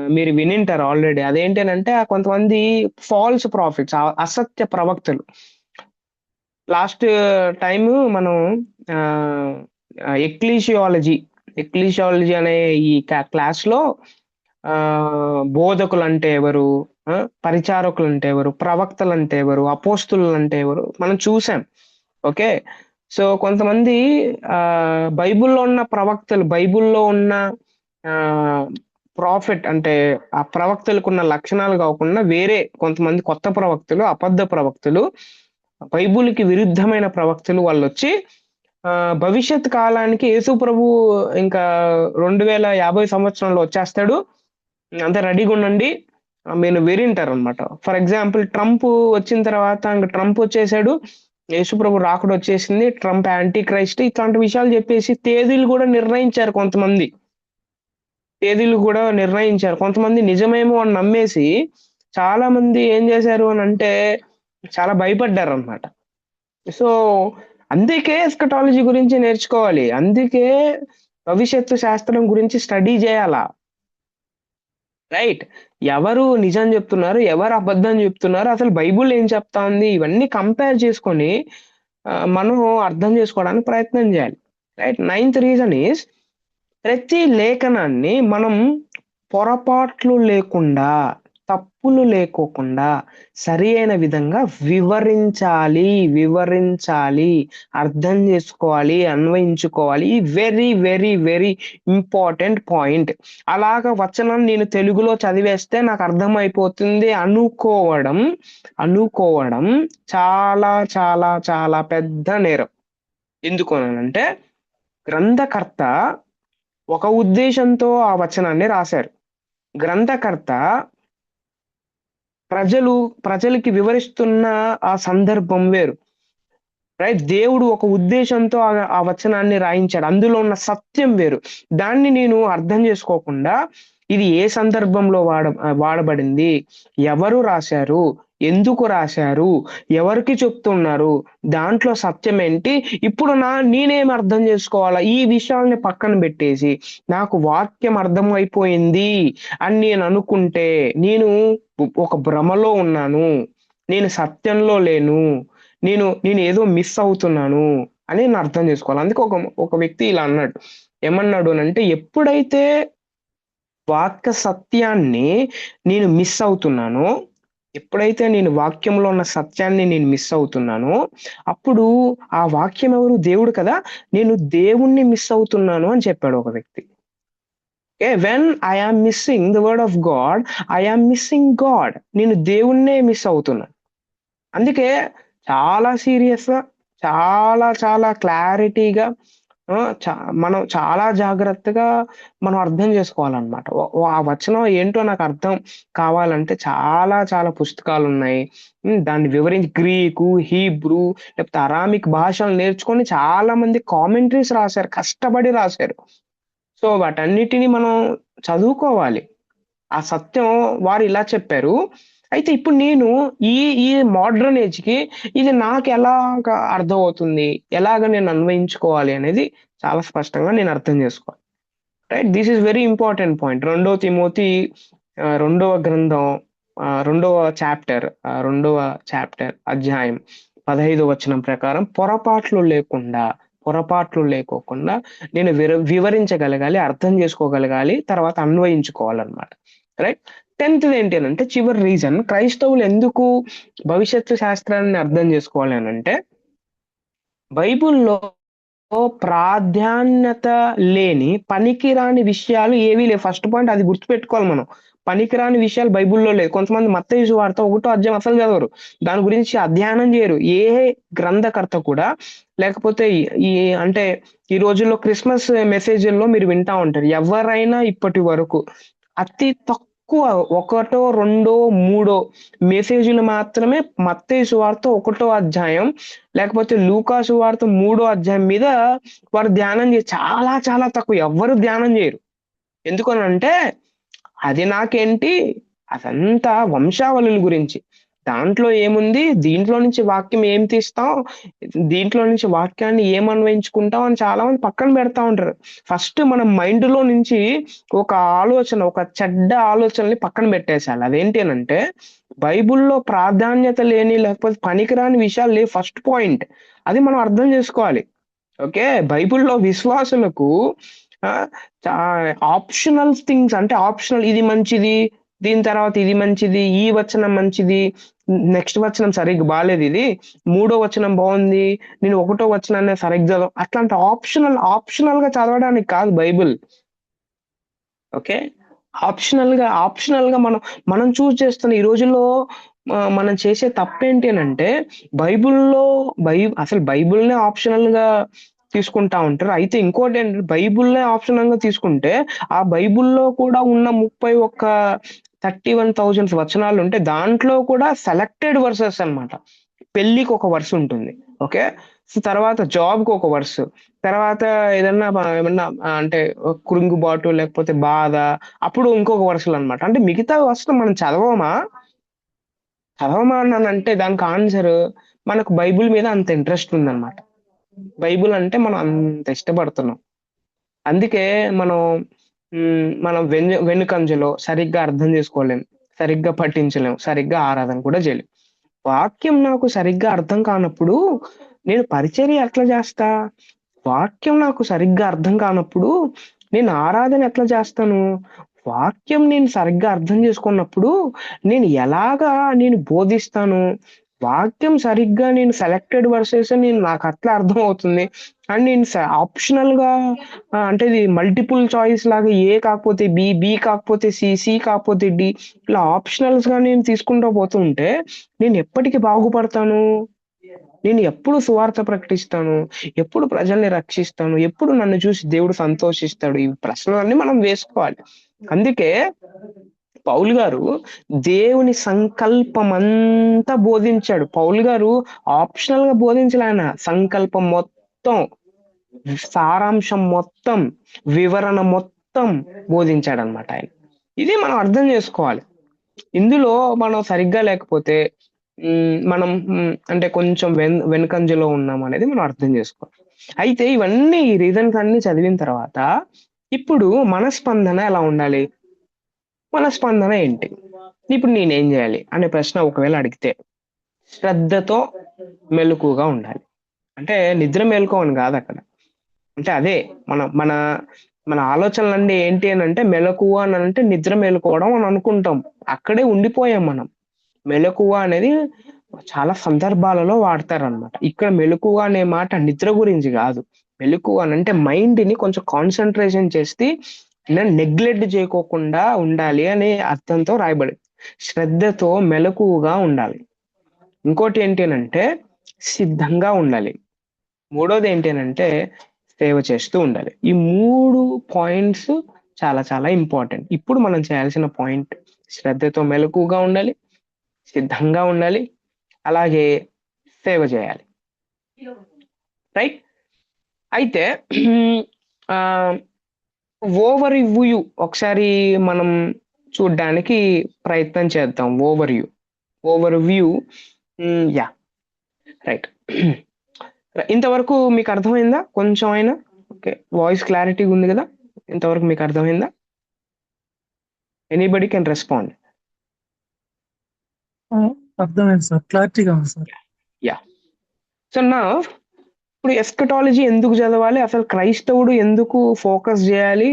మీరు వినింటారు ఆల్రెడీ. అదేంటనంటే కొంతమంది ఫాల్స్ ప్రాఫిట్స్ అసత్య ప్రవక్తలు. లాస్ట్ టైము మనం ఆహ్, ఎక్లీషియాలజీ అనే ఈ క్లాస్‌లో బోధకులంటే ఎవరు? పరిచారకులంటే ఎవరు? ప్రవక్తలంటే ఎవరు? అపోస్తులులంటే ఎవరు? మనం చూసాం. ఓకే. సో, కొంతమంది బైబిల్‌లో ఉన్న ప్రవక్తలు, బైబిల్‌లో ఉన్న ఆహ్, ప్రాఫెట్ అంటే ఆ ప్రవక్తలకున్న లక్షణాలు గాకుండా వేరే కొంతమంది కొత్త ప్రవక్తలు, అబద్ధ ప్రవక్తలు, బైబిల్‌కి విరుద్ధమైన ప్రవక్తలు వాళ్ళొచ్చి భవిష్యత్ కాలానికి యేసు ప్రభువు ఇంకా 2050 సంవత్సరంలో వచ్చేస్తాడు. అంతా రెడీగుండండి. మీరు విరింటారనమాట. ఫర్ ఎగ్జాంపుల్ ట్రంప్ వచ్చిన తర్వాత ఇంక ట్రంప్ వచ్చేసాడు. యేసుప్రభు రాకడొచ్చేసింది. ట్రంప్ యాంటీ క్రైస్ట్ ఇట్లాంటి విషయాలు జెప్పేసి తేదీలు గూడా నిర్ణయించారు కొంతమంది. తేదీలు గూడా నిర్ణయించారు. కొంతమంది నిజమేమో అని నమ్మేసి చాలా మంది ఏం జేశారు అనంటే చాలా భయపడ్డారనమాట. సో, అందుకే ఎస్కటాలజీ గురించి నేర్చుకోవాలి. అందుకే భవిష్యత్తు శాస్త్రం గురించి స్టడీ జేయాల. రైట్. ఎవరు నిజం జెప్తున్నారు? ఎవరు అబద్ధం జెప్తున్నారు? అసలు బైబుల్ ఏం చెప్తా ఉంది? ఇవన్నీ కంపేర్ చేసుకొని మనం అర్థం జేసుకోవడానికి ప్రయత్నం జేయాలి. రైట్. నైన్త్ రీజన్ ఈస్ ప్రతి లేఖనాన్ని మనం పొరపాట్లు లేకుండా, తప్పులు లేకోకుండా సరియైన విధంగా వివరించాలి. అర్థం జేసుకోవాలి, అన్వయించుకోవాలి. Very, very, very important point. అలాగా వచనం నేను తెలుగులో చదివేస్తే నాకు అర్థమైపోతుంది అనుకోవడం చాలా, చాలా, చాలా పెద్ద నేరం. ఎందుకు అనంటే గ్రంథకర్త ఒక ఉద్దేశంతో ఆ వచనాన్ని రాశారు. గ్రంథకర్త ప్రజలకి వివరిస్తున్న ఆ సందర్భం వేరు. రైట్. దేవుడు ఒక ఉద్దేశంతో ఆ వచనాన్ని రాయించాడు. అందులో ఉన్న సత్యం వేరు. దాన్ని నేను అర్థం చేసుకోకుండా ఇది ఏ సందర్భంలో వాడబడింది? ఎవరు రాశారు? ఎందుకు రాశారు? ఎవరికి చెప్తున్నారు? దాంట్లో సత్యం ఏంటి? ఇప్పుడు నేనేమి అర్థం చేసుకోవాలా? ఈ విషయాల్ని పక్కన పెట్టేసి నాకు వాక్యం అర్థమైపోయింది అని నేను అనుకుంటే నేను ఒక భ్రమలో ఉన్నాను. నేను సత్యంలో లేను. నేనేదో మిస్ అవుతున్నాను అని నేను అర్థం చేసుకోవాలి. అందుకే ఒక వ్యక్తి ఇలా అన్నాడు. ఏమన్నాడు అనంటే, ఎప్పుడైతే వాక్య సత్యాన్ని నేను మిస్ అవుతున్నానో, ఎప్పుడైతే నేను వాక్యంలో ఉన్న సత్యాన్ని నేను మిస్ అవుతున్నానో, అప్పుడు ఆ వాక్యం ఎవరు? దేవుడు కదా! నేను దేవుణ్ణి మిస్ అవుతున్నాను అని చెప్పాడు ఒక వ్యక్తి. Okay. When I am missing the word of God, I am missing God. నేను దేవుడినే మిస్ అవుతున్నాను. అందుకే చాలా సీరియస్‌గా, చాలా చాలా క్లారిటీగా ఆ! చ మనం చాలా జాగ్రత్తగా మనం అర్థం జేసుకోవాలనమాట. ఆ వచనం ఏంటో నాకు అర్థం కావాలంటే చాలా చాలా పుస్తకాలున్నాయి. దాన్ని గ్రీకు, హీబ్రూ లేకపోతే అరామిక్ భాషలు నేర్చుకొని చాలా మంది కామెంటరీస్ రాసారు. కష్టపడి రాసారు. సో, వాటన్నిటిని మనం చదువుకోవాలి. ఆ సత్యం వారు ఇలా చెప్పారు. అయితే ఇప్పుడు నేను ఈ ఈ మోడ్రన్ ఏజ్‌కి ఇది నాకెలాగా అర్థమవుతుంది? ఎలాగ నేను అన్వయించుకోవాలి అనేది చాలా స్పష్టంగా నేను అర్థం చేసుకోవాలి. Right. This is very important point. రెండో తిమోతి రెండవ గ్రంథం రెండవ రెండవ అధ్యాయం 15 వచనం ప్రకారం పొరపాట్లు లేకోకుండా నేను వివరించగలగాలి, అర్థం చేసుకోగలగాలి, తర్వాత అన్వయించుకోవాలన్నమాట. రైట్. 10థ్ ఏంటి అనంటే చివరి రీజన్ క్రైస్తవులు ఎందుకు భవిష్యత్తు శాస్త్రాన్ని అర్థం చేసుకోవాలి అనంటే బైబుల్‌లో ప్రాధాన్యత లేని, పనికిరాని విషయాలు ఏవీ లేవు. ఫస్ట్ పాయింట్ అది గుర్తుపెట్టుకోవాలి మనం. పనికిరాని విషయాలు బైబుల్‌లో లేదు. కొంతమంది మత్తయి సువార్త ఒకటో అధ్యాయం అసలు చదవరు. దాని గురించి అధ్యయనం చేయరు. ఏ గ్రంథకర్త కూడా లేకపోతే ఈ ఈ అంటే ఈ రోజుల్లో క్రిస్మస్ మెసేజుల్లో మీరు వింటా ఉంటారు. ఎవరైనా ఇప్పటి వరకు అతి తక్కువ ఒకటో, రెండో, మూడో మెసేజులు మాత్రమే మత్తయి సువార్త ఒకటో అధ్యాయం లేకపోతే లూకా సువార్త మూడో అధ్యాయం మీద వారు ధ్యానం చాలా చాలా తక్కువ. ఎవ్వరు ధ్యానం జేయరు. ఎందుకనంటే అది నాకేంటి అదంతా వంశావళుల గురించి. దాంట్లో ఏముంది? దీంట్లో నుంచి వాక్యం ఏం తీస్తాం? దీంట్లో నుంచి వాక్యాన్ని ఏం అన్వయించుకుంటాం అని చాలామంది పక్కన పెడతా ఉంటారు. ఫస్ట్ మన మైండ్‌లో నుంచి ఒక ఆలోచన, ఒక చెడ్డ ఆలోచనని పక్కన పెట్టేసేయాలి. అదేంటి అనంటే బైబుల్‌లో ప్రాధాన్యత లేని లేకపోతే పనికిరాని విషయాలు లేవు ఫస్ట్ పాయింట్. అది మనం అర్థం జేసుకోవాలి. ఓకే. బైబుల్‌లో విశ్వాసులకు ఆహ్, చా ఆప్షనల్ థింగ్స్ అంటే ఆప్షనల్ ఇది మంచిది. దీని తర్వాత ఇది మంచిది. ఈ వచనం మంచిది. నెక్స్ట్ వచనం సరిగ్గా బాలేదిది. మూడో వచనం బావుంది. నేను ఒకటో వచనాన్నే సరిగ్గా అట్లాంటి ఆప్షనల్‌గా చదవడానికి కాదు బైబుల్. ఓకే. ఆప్షనల్‌గా మనం చూజ్ చేస్తున్న ఈ రోజుల్లో మనం చేసే తప్పేంటి అనంటే బైబుల్‌లో అసలు బైబుల్‌నే ఆప్షనల్‌గా తీసుకుంటా ఉంటారు. అయితే ఇంకోటేంటంటే బైబుల్‌నే ఆప్షనల్‌గా తీసుకుంటే, ఆ బైబుల్‌లో కూడా ఉన్న 31,000 వచనాలుంటే దాంట్లో కూడా సెలెక్టెడ్ వర్సెస్ అన్నమాట. పెళ్ళికొక వర్స్ ఉంటుంది. ఓకే. సో, తర్వాత జాబ్‌కొక వర్స్. తర్వాత ఏమన్నా అంటే కృంగుబాటు లేకపోతే బాధ అప్పుడు ఇంకొక వరుసలనమాట. అంటే మిగతా వరుసలు మనం చదవమా అనంటే దానికి ఆన్సరు మనకు బైబుల్ మీద అంత ఇంట్రెస్ట్ ఉందన్నమాట. బైబుల్ అంటే మనం అంత ఇష్టపడుతున్నాం. అందుకే మనం మనం వెనుకంజలో సరిగ్గా అర్థం చేసుకోలేం. సరిగ్గా పఠించలేం. సరిగ్గా ఆరాధన కూడా చేయలేం. వాక్యం నాకు సరిగ్గా అర్థం కానప్పుడు నేను పరిచర్య ఎట్లా జేస్తా? వాక్యం నాకు సరిగ్గా అర్థం కానప్పుడు నేను ఆరాధన ఎట్లా చేస్తాను? వాక్యం నేను సరిగ్గా అర్థం చేసుకున్నప్పుడు నేను బోధిస్తాను? వాక్యం సరిగ్గా నేను సెలెక్టెడ్ వర్సెస్ నాకట్లా అర్థమవుతుంది. అండ్ నేను ఆప్షనల్‌గా అంటే ఇది మల్టిపుల్ చాయిస్ లాగా ఏ కాకపోతే బి, బి కాకపోతే సి, సి కాకపోతే డి ఇలా ఆప్షనల్స్‌గా నేను తీసుకుంటూ పోతుంటే నేనెప్పటికి బాగుపడతాను? నేను ఎప్పుడు సువార్త ప్రకటిస్తాను? ఎప్పుడు ప్రజల్ని రక్షిస్తాను? ఎప్పుడు నన్ను చూసి దేవుడు సంతోషిస్తాడు? ఈ ప్రశ్నలన్నీ మనం వేసుకోవాలి. అందుకే పౌలు గారు దేవుని సంకల్పమంతా బోధించాడు. పౌలు గారు ఆప్షనల్‌గా బోధించలే ఆయన. సంకల్పం మొత్తం, సారాంశం మొత్తం, వివరణ మొత్తం బోధించాడన్నమాట ఆయన. ఇది మనం అర్థం జేసుకోవాలి. ఇందులో మనం సరిగ్గా లేకపోతే మనం అంటే కొంచెం వెనుకంజలో ఉన్నామనేది మనం అర్థం జేసుకోవాలి. అయితే ఇవన్నీ ఈ రీజన్స్ అన్నీ చదివిన తర్వాత ఇప్పుడు మన స్పందన ఎలా ఉండాలి? మన స్పందన ఏంటి? ఇప్పుడు నేనేం జేయాలి? అనే ప్రశ్న ఒకవేళ అడిగితే శ్రద్ధతో మెలకువగా ఉండాలి. అంటే నిద్ర మేలుకో అని గాదక్కడ. అంటే అదే మన మన మన ఆలోచనలన్నీ ఏంటి అనంటే మెలకువ అనంటే నిద్ర మేలుకోవడం అని అనుకుంటాం. అక్కడే ఉండిపోయాం మనం. మెలకువ అనేది చాలా సందర్భాలలో వాడతారనమాట. ఇక్కడ మెలకువ అనే మాట నిద్ర గురించి గాదు. మెలకువ అనంటే మైండ్‌ని కొంచెం కాన్సంట్రేషన్ చేసి నెగ్లెక్ట్ జేయకోకుండా ఉండాలి అనే అర్థంతో రాయబడింది. శ్రద్ధతో మెలకువగా ఉండాలి. ఇంకోటి ఏంటి అంటే సిద్ధంగా ఉండాలి. మూడోది ఏంటి అంటే సేవ చేస్తూ ఉండాలి. ఈ 3 పాయింట్స్ చాలా చాలా ఇంపార్టెంట్. ఇప్పుడు మనం చేయాల్సిన పాయింట్ శ్రద్ధతో మెలకువగా ఉండాలి, సిద్ధంగా ఉండాలి, అలాగే సేవ చేయాలి. రైట్? అయితే ఓవర్ వ్యూ ఒకసారి మనం చూడ్డానికి ప్రయత్నం చేద్దాం. Over view. Yeah, right. ఇంతవరకు మీకు అర్థమైందా కొంచెం అయినా? ఓకే, వాయిస్ క్లారిటీ ఉంది కదా? ఇంతవరకు మీకు అర్థమైందా? Anybody can respond. అర్థమైంది సార్, క్లారిటీగా ఉంది సార్. యా. సో నా ఇప్పుడు ఎస్కటాలజీ ఎందుకు చదవాలి, అసలు క్రైస్తవుడు ఎందుకు ఫోకస్ చేయాలి,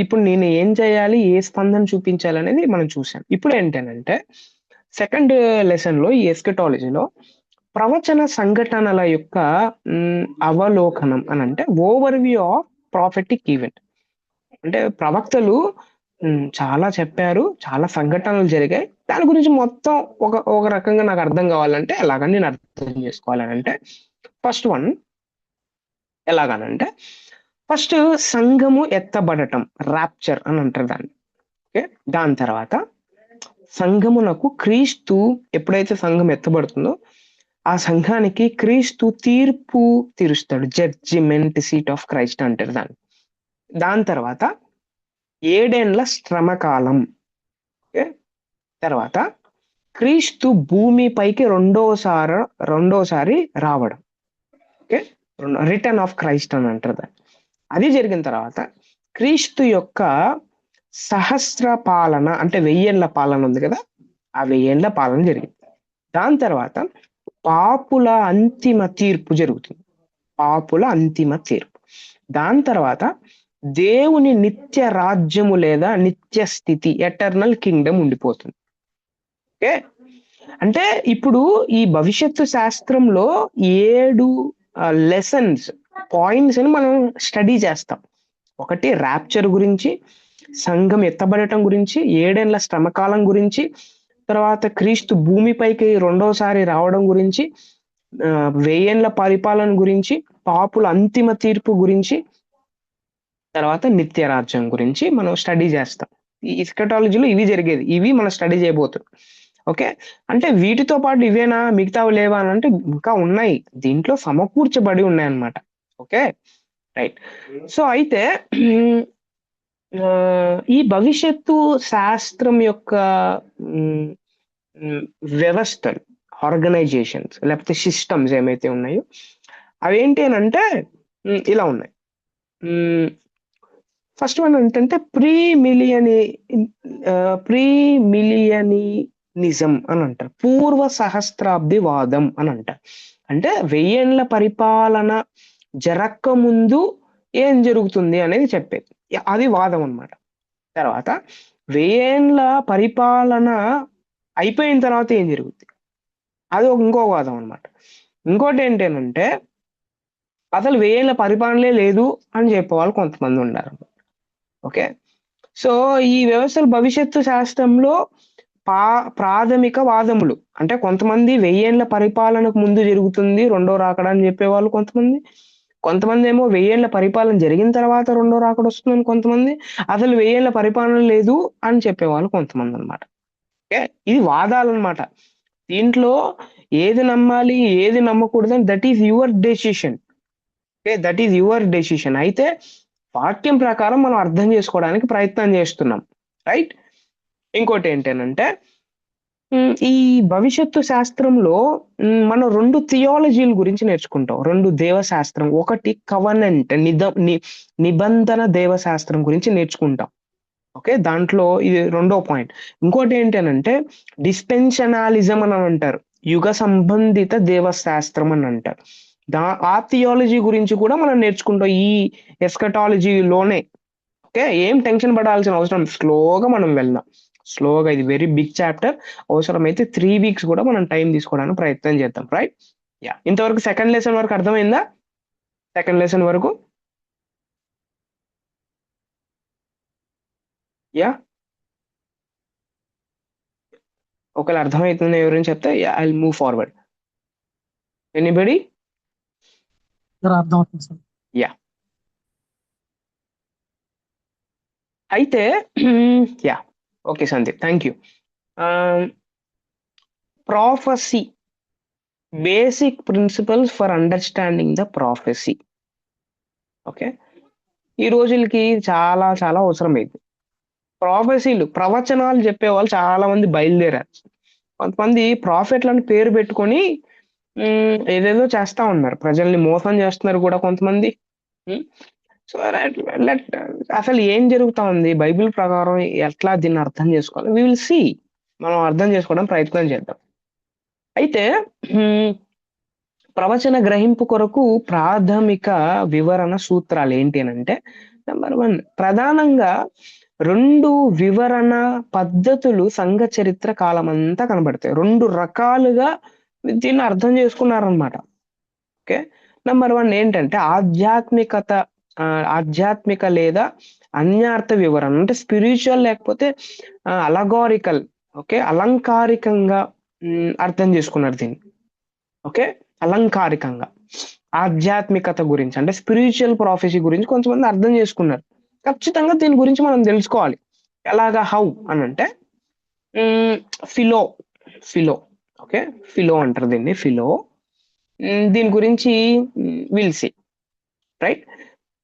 ఇప్పుడు నేను ఏం చేయాలి, ఏ స్పందన చూపించాలి అనేది మనం చూసాం. ఇప్పుడు ఏంటంటే సెకండ్ లెసన్ లో ఈ ఎస్కటాలజీలో ప్రవచన సంఘటనల యొక్క అవలోకనం అని అంటే over view of prophetic event. అంటే ప్రవక్తలు చాలా చెప్పారు, చాలా సంఘటనలు జరిగాయి, దాని గురించి మొత్తం ఒక రకంగా నాకు అర్థం కావాలంటే ఎలాగని నేను అర్థం చేసుకోవాలనంటే ఫస్ట్ వన్ ఎలాగనంటే ఫస్ట్ సంఘము ఎత్తబడటం, ర్యాప్చర్ అని అంటారు దాన్ని. ఓకే, దాని తర్వాత సంఘమునకు క్రీస్తు ఎప్పుడైతే సంఘం ఎత్తబడుతుందో ఆ సంఘానికి క్రీస్తు తీర్పు తీరుస్తాడు, జడ్జిమెంట్ సీట్ ఆఫ్ క్రైస్ట్ అంటారు దాన్ని. దాని తర్వాత 7 ఏండ్ల శ్రమకాలం. ఓకే, తర్వాత క్రీస్తు భూమిపైకి రెండోసారి రావడం. ఓకే, రిటర్న్ ఆఫ్ క్రైస్ట్ అని అంటారు దాన్ని. అది జరిగిన తర్వాత క్రీస్తు యొక్క సహస్ర పాలన అంటే 1000 ఏండ్ల పాలన ఉంది కదా, ఆ 1000 ఏండ్ల పాలన జరిగింది. దాని తర్వాత పాపుల అంతిమ తీర్పు జరుగుతుంది, పాపుల అంతిమ తీర్పు. దాని తర్వాత దేవుని నిత్య రాజ్యము లేదా నిత్య స్థితి, ఎటర్నల్ కింగ్డమ్ ఉండిపోతుంది. ఓకే, అంటే ఇప్పుడు ఈ భవిష్యత్తు శాస్త్రంలో 7 లెసన్స్ పాయింట్స్ అని మనం స్టడీ చేస్తాం. ఒకటి ర్యాప్చర్ గురించి, సంఘం ఎత్తబడటం గురించి, 7 ఏండ్ల శ్రమకాలం గురించి, తర్వాత క్రీస్తు భూమిపైకి రెండోసారి రావడం గురించి, 1000 ఏండ్ల పరిపాలన గురించి, పాపుల అంతిమ తీర్పు గురించి, తర్వాత నిత్య రాజ్యం గురించి మనం స్టడీ చేస్తాం. ఈ ఎస్కటాలజీలో ఇవి జరిగేది, ఇవి మనం స్టడీ చేయబోతున్నాం. ఓకే, అంటే వీటితో పాటు ఇవేనా, మిగతావి లేవా అని అంటే ఇంకా ఉన్నాయి, దీంట్లో సమకూర్చబడి ఉన్నాయి అన్నమాట. Okay, right. సో అయితే ఈ భవిష్యత్తు శాస్త్రం యొక్క వ్యవస్థలు, ఆర్గనైజేషన్స్ లేకపోతే సిస్టమ్స్ ఏమైతే ఉన్నాయో అవేంటి అని అంటే ఇలా ఉన్నాయి. ఫస్ట్ వన్ ఏంటంటే ప్రీమిలియనిజం అని అంటారు, పూర్వ సహస్రాబ్దివాదం అని అంటారు. అంటే 1000 ఏండ్ల పరిపాలన జరక్క ముందు ఏం జరుగుతుంది అనేది చెప్పేది, అది వాదం అన్నమాట. తర్వాత 1000 ఏండ్ల పరిపాలన అయిపోయిన తర్వాత ఏం జరుగుతుంది, అది ఇంకో వాదం అన్నమాట. ఇంకోటి ఏంటంటే అసలు 1000 ఏండ్ల పరిపాలనే లేదు అని చెప్పేవాళ్ళు కొంతమంది ఉన్నారు. ఓకే, సో ఈ వ్యవస్థల భవిష్యత్తు శాస్త్రంలో ప్రాథమిక వాదములు అంటే కొంతమంది 1000 ఏండ్ల పరిపాలనకు ముందు జరుగుతుంది రెండో రాకడ అని చెప్పేవాళ్ళు కొంతమంది ఏమో 1000 ఏండ్ల పరిపాలన జరిగిన తర్వాత రెండో రాకడ వస్తుందని కొంతమంది, అసలు 1000 ఏండ్ల పరిపాలన లేదు అని చెప్పేవాళ్ళు కొంతమంది అనమాట. ఓకే, ఇది వాదాలు అనమాట. దీంట్లో ఏది నమ్మాలి ఏది నమ్మకూడదు అని that is your decision. Okay, that is your decision. అయితే వాక్యం ప్రకారం మనం అర్థం చేసుకోవడానికి ప్రయత్నం చేస్తున్నాం, రైట్. ఇంకోటి ఏంటంటే ఈ భవిష్యత్తు శాస్త్రంలో మనం 2 థియాలజీల గురించి నేర్చుకుంటాం, 2 దేవశాస్త్రం. ఒకటి కవనెంట్ నిబంధన దేవశాస్త్రం గురించి నేర్చుకుంటాం. ఓకే, దాంట్లో ఇది రెండో పాయింట్. ఇంకోటి ఏంటంటే డిస్పెన్షనాలిజం అని అంటారు, యుగ సంబంధిత దేవశాస్త్రం అని అంటారు. ఆ థియాలజీ గురించి కూడా మనం నేర్చుకుంటాం ఈ ఎస్కటాలజీలోనే. ఓకే, ఏం టెన్షన్ పడాల్సిన అవసరం, స్లోగా మనం వెళ్దాం, స్లోగా. ఇది వెరీ బిగ్ చాప్టర్, అవసరమైతే 3 వీక్స్ కూడా మనం టైం తీసుకోవడానికి ప్రయత్నం చేద్దాం, రైట్. యా, ఇంతవరకు సెకండ్ లెసన్ వరకు అర్థమైందా? సెకండ్ లెసన్ వరకు యా ఒకవేళ అర్థమవుతుంది ఎవరైనా చెప్తే I will move forward. Anybody? Sir అర్థమవుతుంది సార్. యా. అయితే ya, okay Sandeep, thank you. Prophecy, basic principles for understanding the prophecy. Okay, ఈ రోజులకి చాలా చాలా అవసరమైంది. ప్రాఫెసీలు, ప్రవచనాలు చెప్పేవాళ్ళు చాలా మంది బయలుదేరారు. కొంతమంది ప్రాఫిట్లను పేరు పెట్టుకొని ఏదేదో చేస్తా ఉన్నారు, ప్రజల్ని మోసం చేస్తున్నారు కూడా కొంతమంది. సో అసలు ఏం జరుగుతా ఉంది బైబిల్ ప్రకారం, ఎట్లా దీన్ని అర్థం చేసుకోవాలి, వి విల్ సీ. మనం అర్థం చేసుకోవడం ప్రయత్నం చేద్దాం. అయితే ప్రవచన గ్రహింపు కొరకు ప్రాథమిక వివరణ సూత్రాలు ఏంటి అని అంటే, నెంబర్ 1, ప్రధానంగా 2 వివరణ పద్ధతులు సంఘ చరిత్ర కాలమంతా కనబడతాయి. 2 రకాలుగా దీన్ని అర్థం చేసుకున్నారనమాట. ఓకే, నెంబర్ 1 ఏంటంటే ఆధ్యాత్మిక లేదా అన్యార్థ వివరణ, అంటే స్పిరిచువల్ లేకపోతే అలగారికల్, ఓకే, అలంకారికంగా అర్థం చేసుకున్నారు దీన్ని. ఓకే, అలంకారికంగా ఆధ్యాత్మికత గురించి అంటే స్పిరిచువల్ ప్రాఫెసీ గురించి కొంతమంది అర్థం చేసుకున్నారు. ఖచ్చితంగా దీని గురించి మనం తెలుసుకోవాలి. ఎలాగా, హౌ అని అంటే ఫిలో ఫిలో ఓకే, ఫిలో అంటారు దీన్ని, ఫిలో. దీని గురించి విల్సి, రైట్,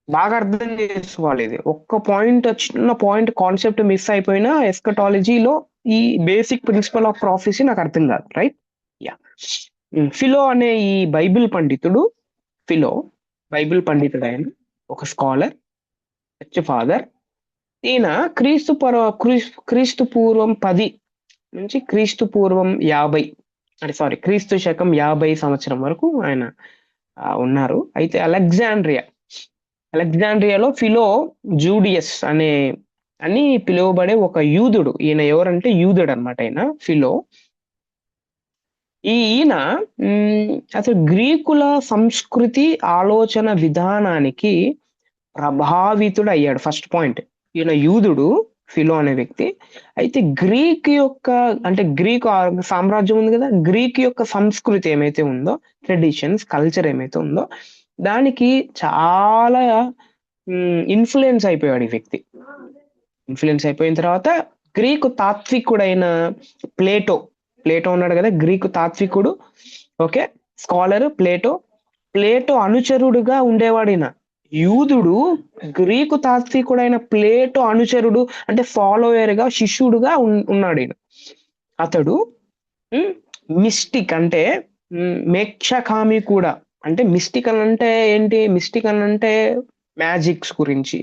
బాగా అర్థం చేసుకోవాలి. ఇది ఒక్క పాయింట్, చిన్న పాయింట్ కాన్సెప్ట్ మిస్ అయిపోయినా ఎస్కటాలజీలో ఈ బేసిక్ ప్రిన్సిపల్ ఆఫ్ ప్రాఫెసీ నాకు అర్థం కాదు, రైట్. యా, ఫిలో అనే ఈ బైబిల్ పండితుడు, ఫిలో బైబిల్ పండితుడు, ఆయన ఒక స్కాలర్, చర్చ్ ఫాదర్. ఈయన క్రీస్తు పూర్వం 10 నుంచి క్రీస్తు పూర్వం 50, అంటే సారీ క్రీస్తు శకం 50 సంవత్సరం వరకు ఆయన ఉన్నారు. అయితే అలెగ్జాండ్రియాలో ఫిలో జూడియస్ అని పిలువబడే ఒక యూదుడు. ఈయన ఎవరంటే యూదుడు అనమాట, ఆయన ఫిలో. ఈయన అసలు గ్రీకుల సంస్కృతి ఆలోచన విధానానికి ప్రభావితుడు అయ్యాడు. ఫస్ట్ పాయింట్, ఈయన యూదుడు, ఫిలో అనే వ్యక్తి. అయితే గ్రీక్ యొక్క, అంటే గ్రీక్ సామ్రాజ్యం ఉంది కదా, గ్రీక్ యొక్క సంస్కృతి ఏమైతే ఉందో, ట్రెడిషన్స్, కల్చర్ ఏమైతే ఉందో, దానికి చాలా ఇన్ఫ్లుయెన్స్ అయిపోయాడు ఈ వ్యక్తి. ఇన్ఫ్లుయెన్స్ అయిపోయిన తర్వాత గ్రీకు తాత్వికుడైన ప్లేటో ఉన్నాడు కదా, గ్రీకు తాత్వికుడు, ఓకే, స్కాలర్ ప్లేటో అనుచరుడుగా ఉండేవాడు ఈయన. యూదుడు గ్రీకు తాత్వికుడైన ప్లేటో అనుచరుడు, అంటే ఫాలోయర్ గా, శిష్యుడుగా ఉన్నాడు ఈయన. అతడు మిస్టిక్, అంటే మేక్షకామి కూడా. అంటే మిస్టిక్ అని అంటే ఏంటి, మిస్టిక్ అని అంటే మ్యాజిక్స్ గురించి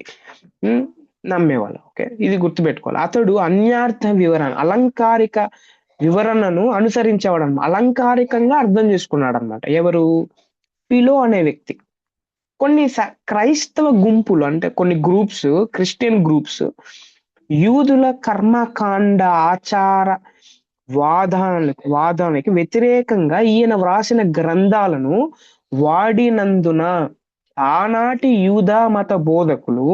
నమ్మేవాళ్ళు. ఓకే, ఇది గుర్తుపెట్టుకోవాలి. అతడు అన్యార్థ వివరణ, అలంకారిక వివరణను అనుసరించేవాడు అనమాట, అలంకారికంగా అర్థం చేసుకున్నాడు అనమాట. ఎవరు, ఫిలో అనే వ్యక్తి. కొన్ని క్రైస్తవ గుంపులు, అంటే కొన్ని గ్రూప్స్, క్రిస్టియన్ గ్రూప్స్, యూదుల కర్మకాండ ఆచార వాదానికి వ్యతిరేకంగా ఈయన వ్రాసిన గ్రంథాలను వాడినందున ఆనాటి యూదా మత బోధకులు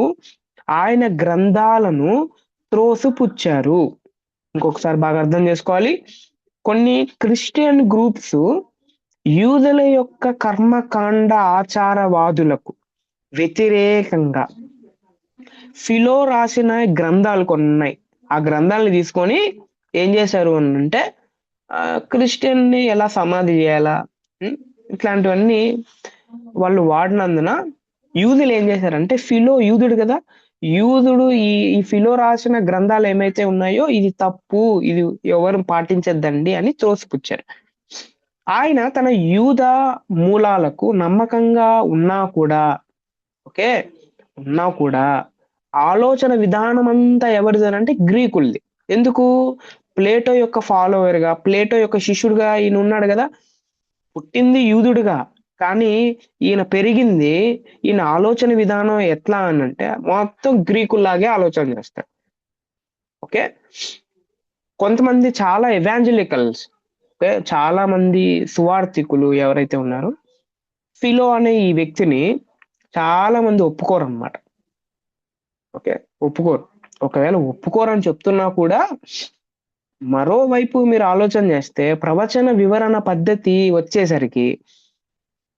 ఆయన గ్రంథాలను త్రోసిపుచ్చారు. ఇంకొకసారి బాగా అర్థం చేసుకోవాలి. కొన్ని క్రిస్టియన్ గ్రూప్స్ యూదుల యొక్క కర్మకాండ ఆచారవాదులకు వ్యతిరేకంగా ఫిలో రాసిన గ్రంథాలు కొన్ని ఉన్నాయి. ఆ గ్రంథాలను తీసుకొని ఏం చేశారు అని అంటే, క్రిస్టియన్ ని ఎలా సమాధి చేయాలా, ఇట్లాంటివన్నీ వాళ్ళు వాడినందున యూదులు ఏం చేశారంటే, ఫిలో యూదుడు కదా, యూదుడు ఈ ఫిలో రాసిన గ్రంథాలు ఏమైతే ఉన్నాయో ఇది తప్పు, ఇది ఎవరు పాటించద్దండి అని త్రోసిపుచ్చారు. ఆయన తన యూద మూలాలకు నమ్మకంగా ఉన్నా కూడా ఆలోచన విధానం అంతా ఎవరిది అంటే గ్రీకులది. ఎందుకు, ప్లేటో యొక్క ఫాలోవర్ గా, ప్లేటో యొక్క శిష్యుడుగా ఈయన ఉన్నాడు కదా, పుట్టింది యూదుడుగా, కానీ ఈయన పెరిగింది, ఈయన ఆలోచన విధానం ఎట్లా అని అంటే మొత్తం గ్రీకుల్లాగే ఆలోచన చేస్తాడు. ఓకే, కొంతమంది చాలా ఎవాంజలికల్స్, ఓకే, చాలా మంది సువార్థికులు ఎవరైతే ఉన్నారో ఫిలో అనే ఈ వ్యక్తిని చాలా మంది ఒప్పుకోరు అనమాట. ఓకే, ఒప్పుకోరు. ఒకవేళ ఒప్పుకోరు అని చెప్తున్నా కూడా మరోవైపు మీరు ఆలోచన చేస్తే ప్రవచన వివరణ పద్ధతి వచ్చేసరికి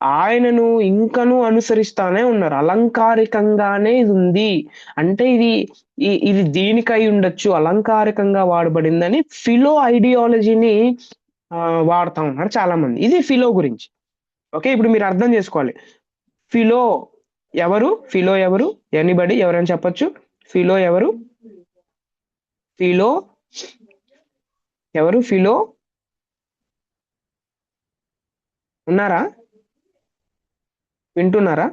ఆయనను ఇంకనూ అనుసరిస్తానే ఉన్నారు. అలంకారికంగానే ఇది ఉంది. అంటే ఇది దీనికై ఉండొచ్చు, అలంకారికంగా వాడబడిందని ఫిలో ఐడియాలజీని వాడుతా ఉన్నారు చాలా మంది. ఇది ఫిలో గురించి. ఓకే. ఇప్పుడు మీరు అర్థం చేసుకోవాలి. ఫిలో ఎవరు? ఫిలో ఎవరు? ఎనీబడీ ఎవరైనా చెప్పొచ్చు? ఫిలో ఎవరు? ఫిలో ఎవరు? ఫిలో ఉన్నారా? వింటున్నారా?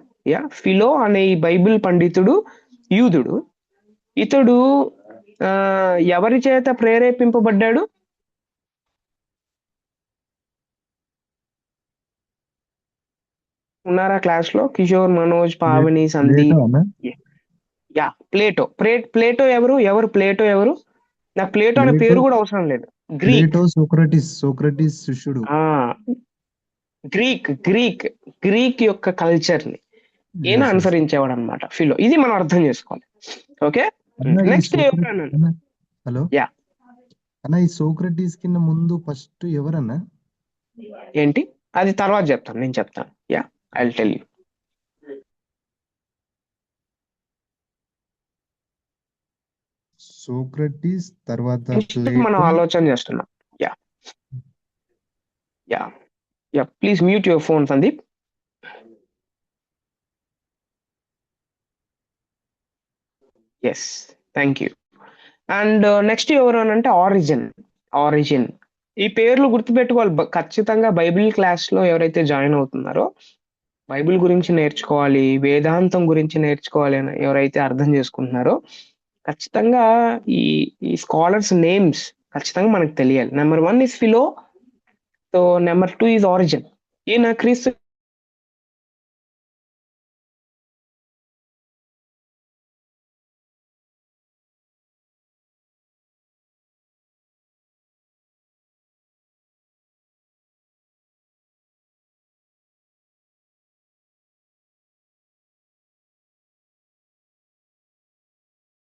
ఫిలో అనే ఈ బైబిల్ పండితుడు యూదుడు. ఇతడు ఎవరి చేత ప్రేరేపింపబడ్డాడు? ఉన్నారా క్లాస్ లో? కిషోర్, మనోజ్, పావని, సందీప్. ప్లేటో అన్న ప్లేటో. ప్లేటో ఎవరు? ప్లేటో ఎవరు? నాకు ప్లేటో అనే ప్లేటో పేరు కూడా అవసరం లేదు. గ్రీక్. ప్లేటో సోక్రటిస్ శిష్యుడు. ఆ గ్రీక్ యొక్క కల్చర్ ని ఈయన Yes, yes. అనుసరించేవాడు అనమాట ఫిలో. ఇది మనం అర్థం చేసుకోవాలి. ఓకే. అన్న ఈ నెక్స్ట్ సోక్రటీస్ అన్న, హలో యా అన్న, ఈ సోక్రటీస్ కింద ముందు ఫస్ట్ ఎవరన్నా? ఏంటి? అది తర్వాత చెప్తాను, నేను చెప్తాను. I will tell you. Socrates తర్వాత మనం ప్లేటో. ఆలోచన చేస్తున్నాం. Ya ya ya please mute your phone, Sandeep. Yes, thank you. And next ఎవరు అని అంటే ఆరిజిన్. ఈ పేర్లు గుర్తుపెట్టుకోవాలి. ఖచ్చితంగా బైబిల్ క్లాస్ లో ఎవరైతే జాయిన్ అవుతున్నారో, బైబిల్ గురించి నేర్చుకోవాలి, వేదాంతం గురించి నేర్చుకోవాలి అని ఎవరైతే అర్థం చేసుకుంటున్నారో, ఖచ్చితంగా ఈ ఈ స్కాలర్స్ నేమ్స్ ఖచ్చితంగా మనకు తెలియాలి. Number 1 is philo. So number 2 is origin. ఈయన క్రీస్తు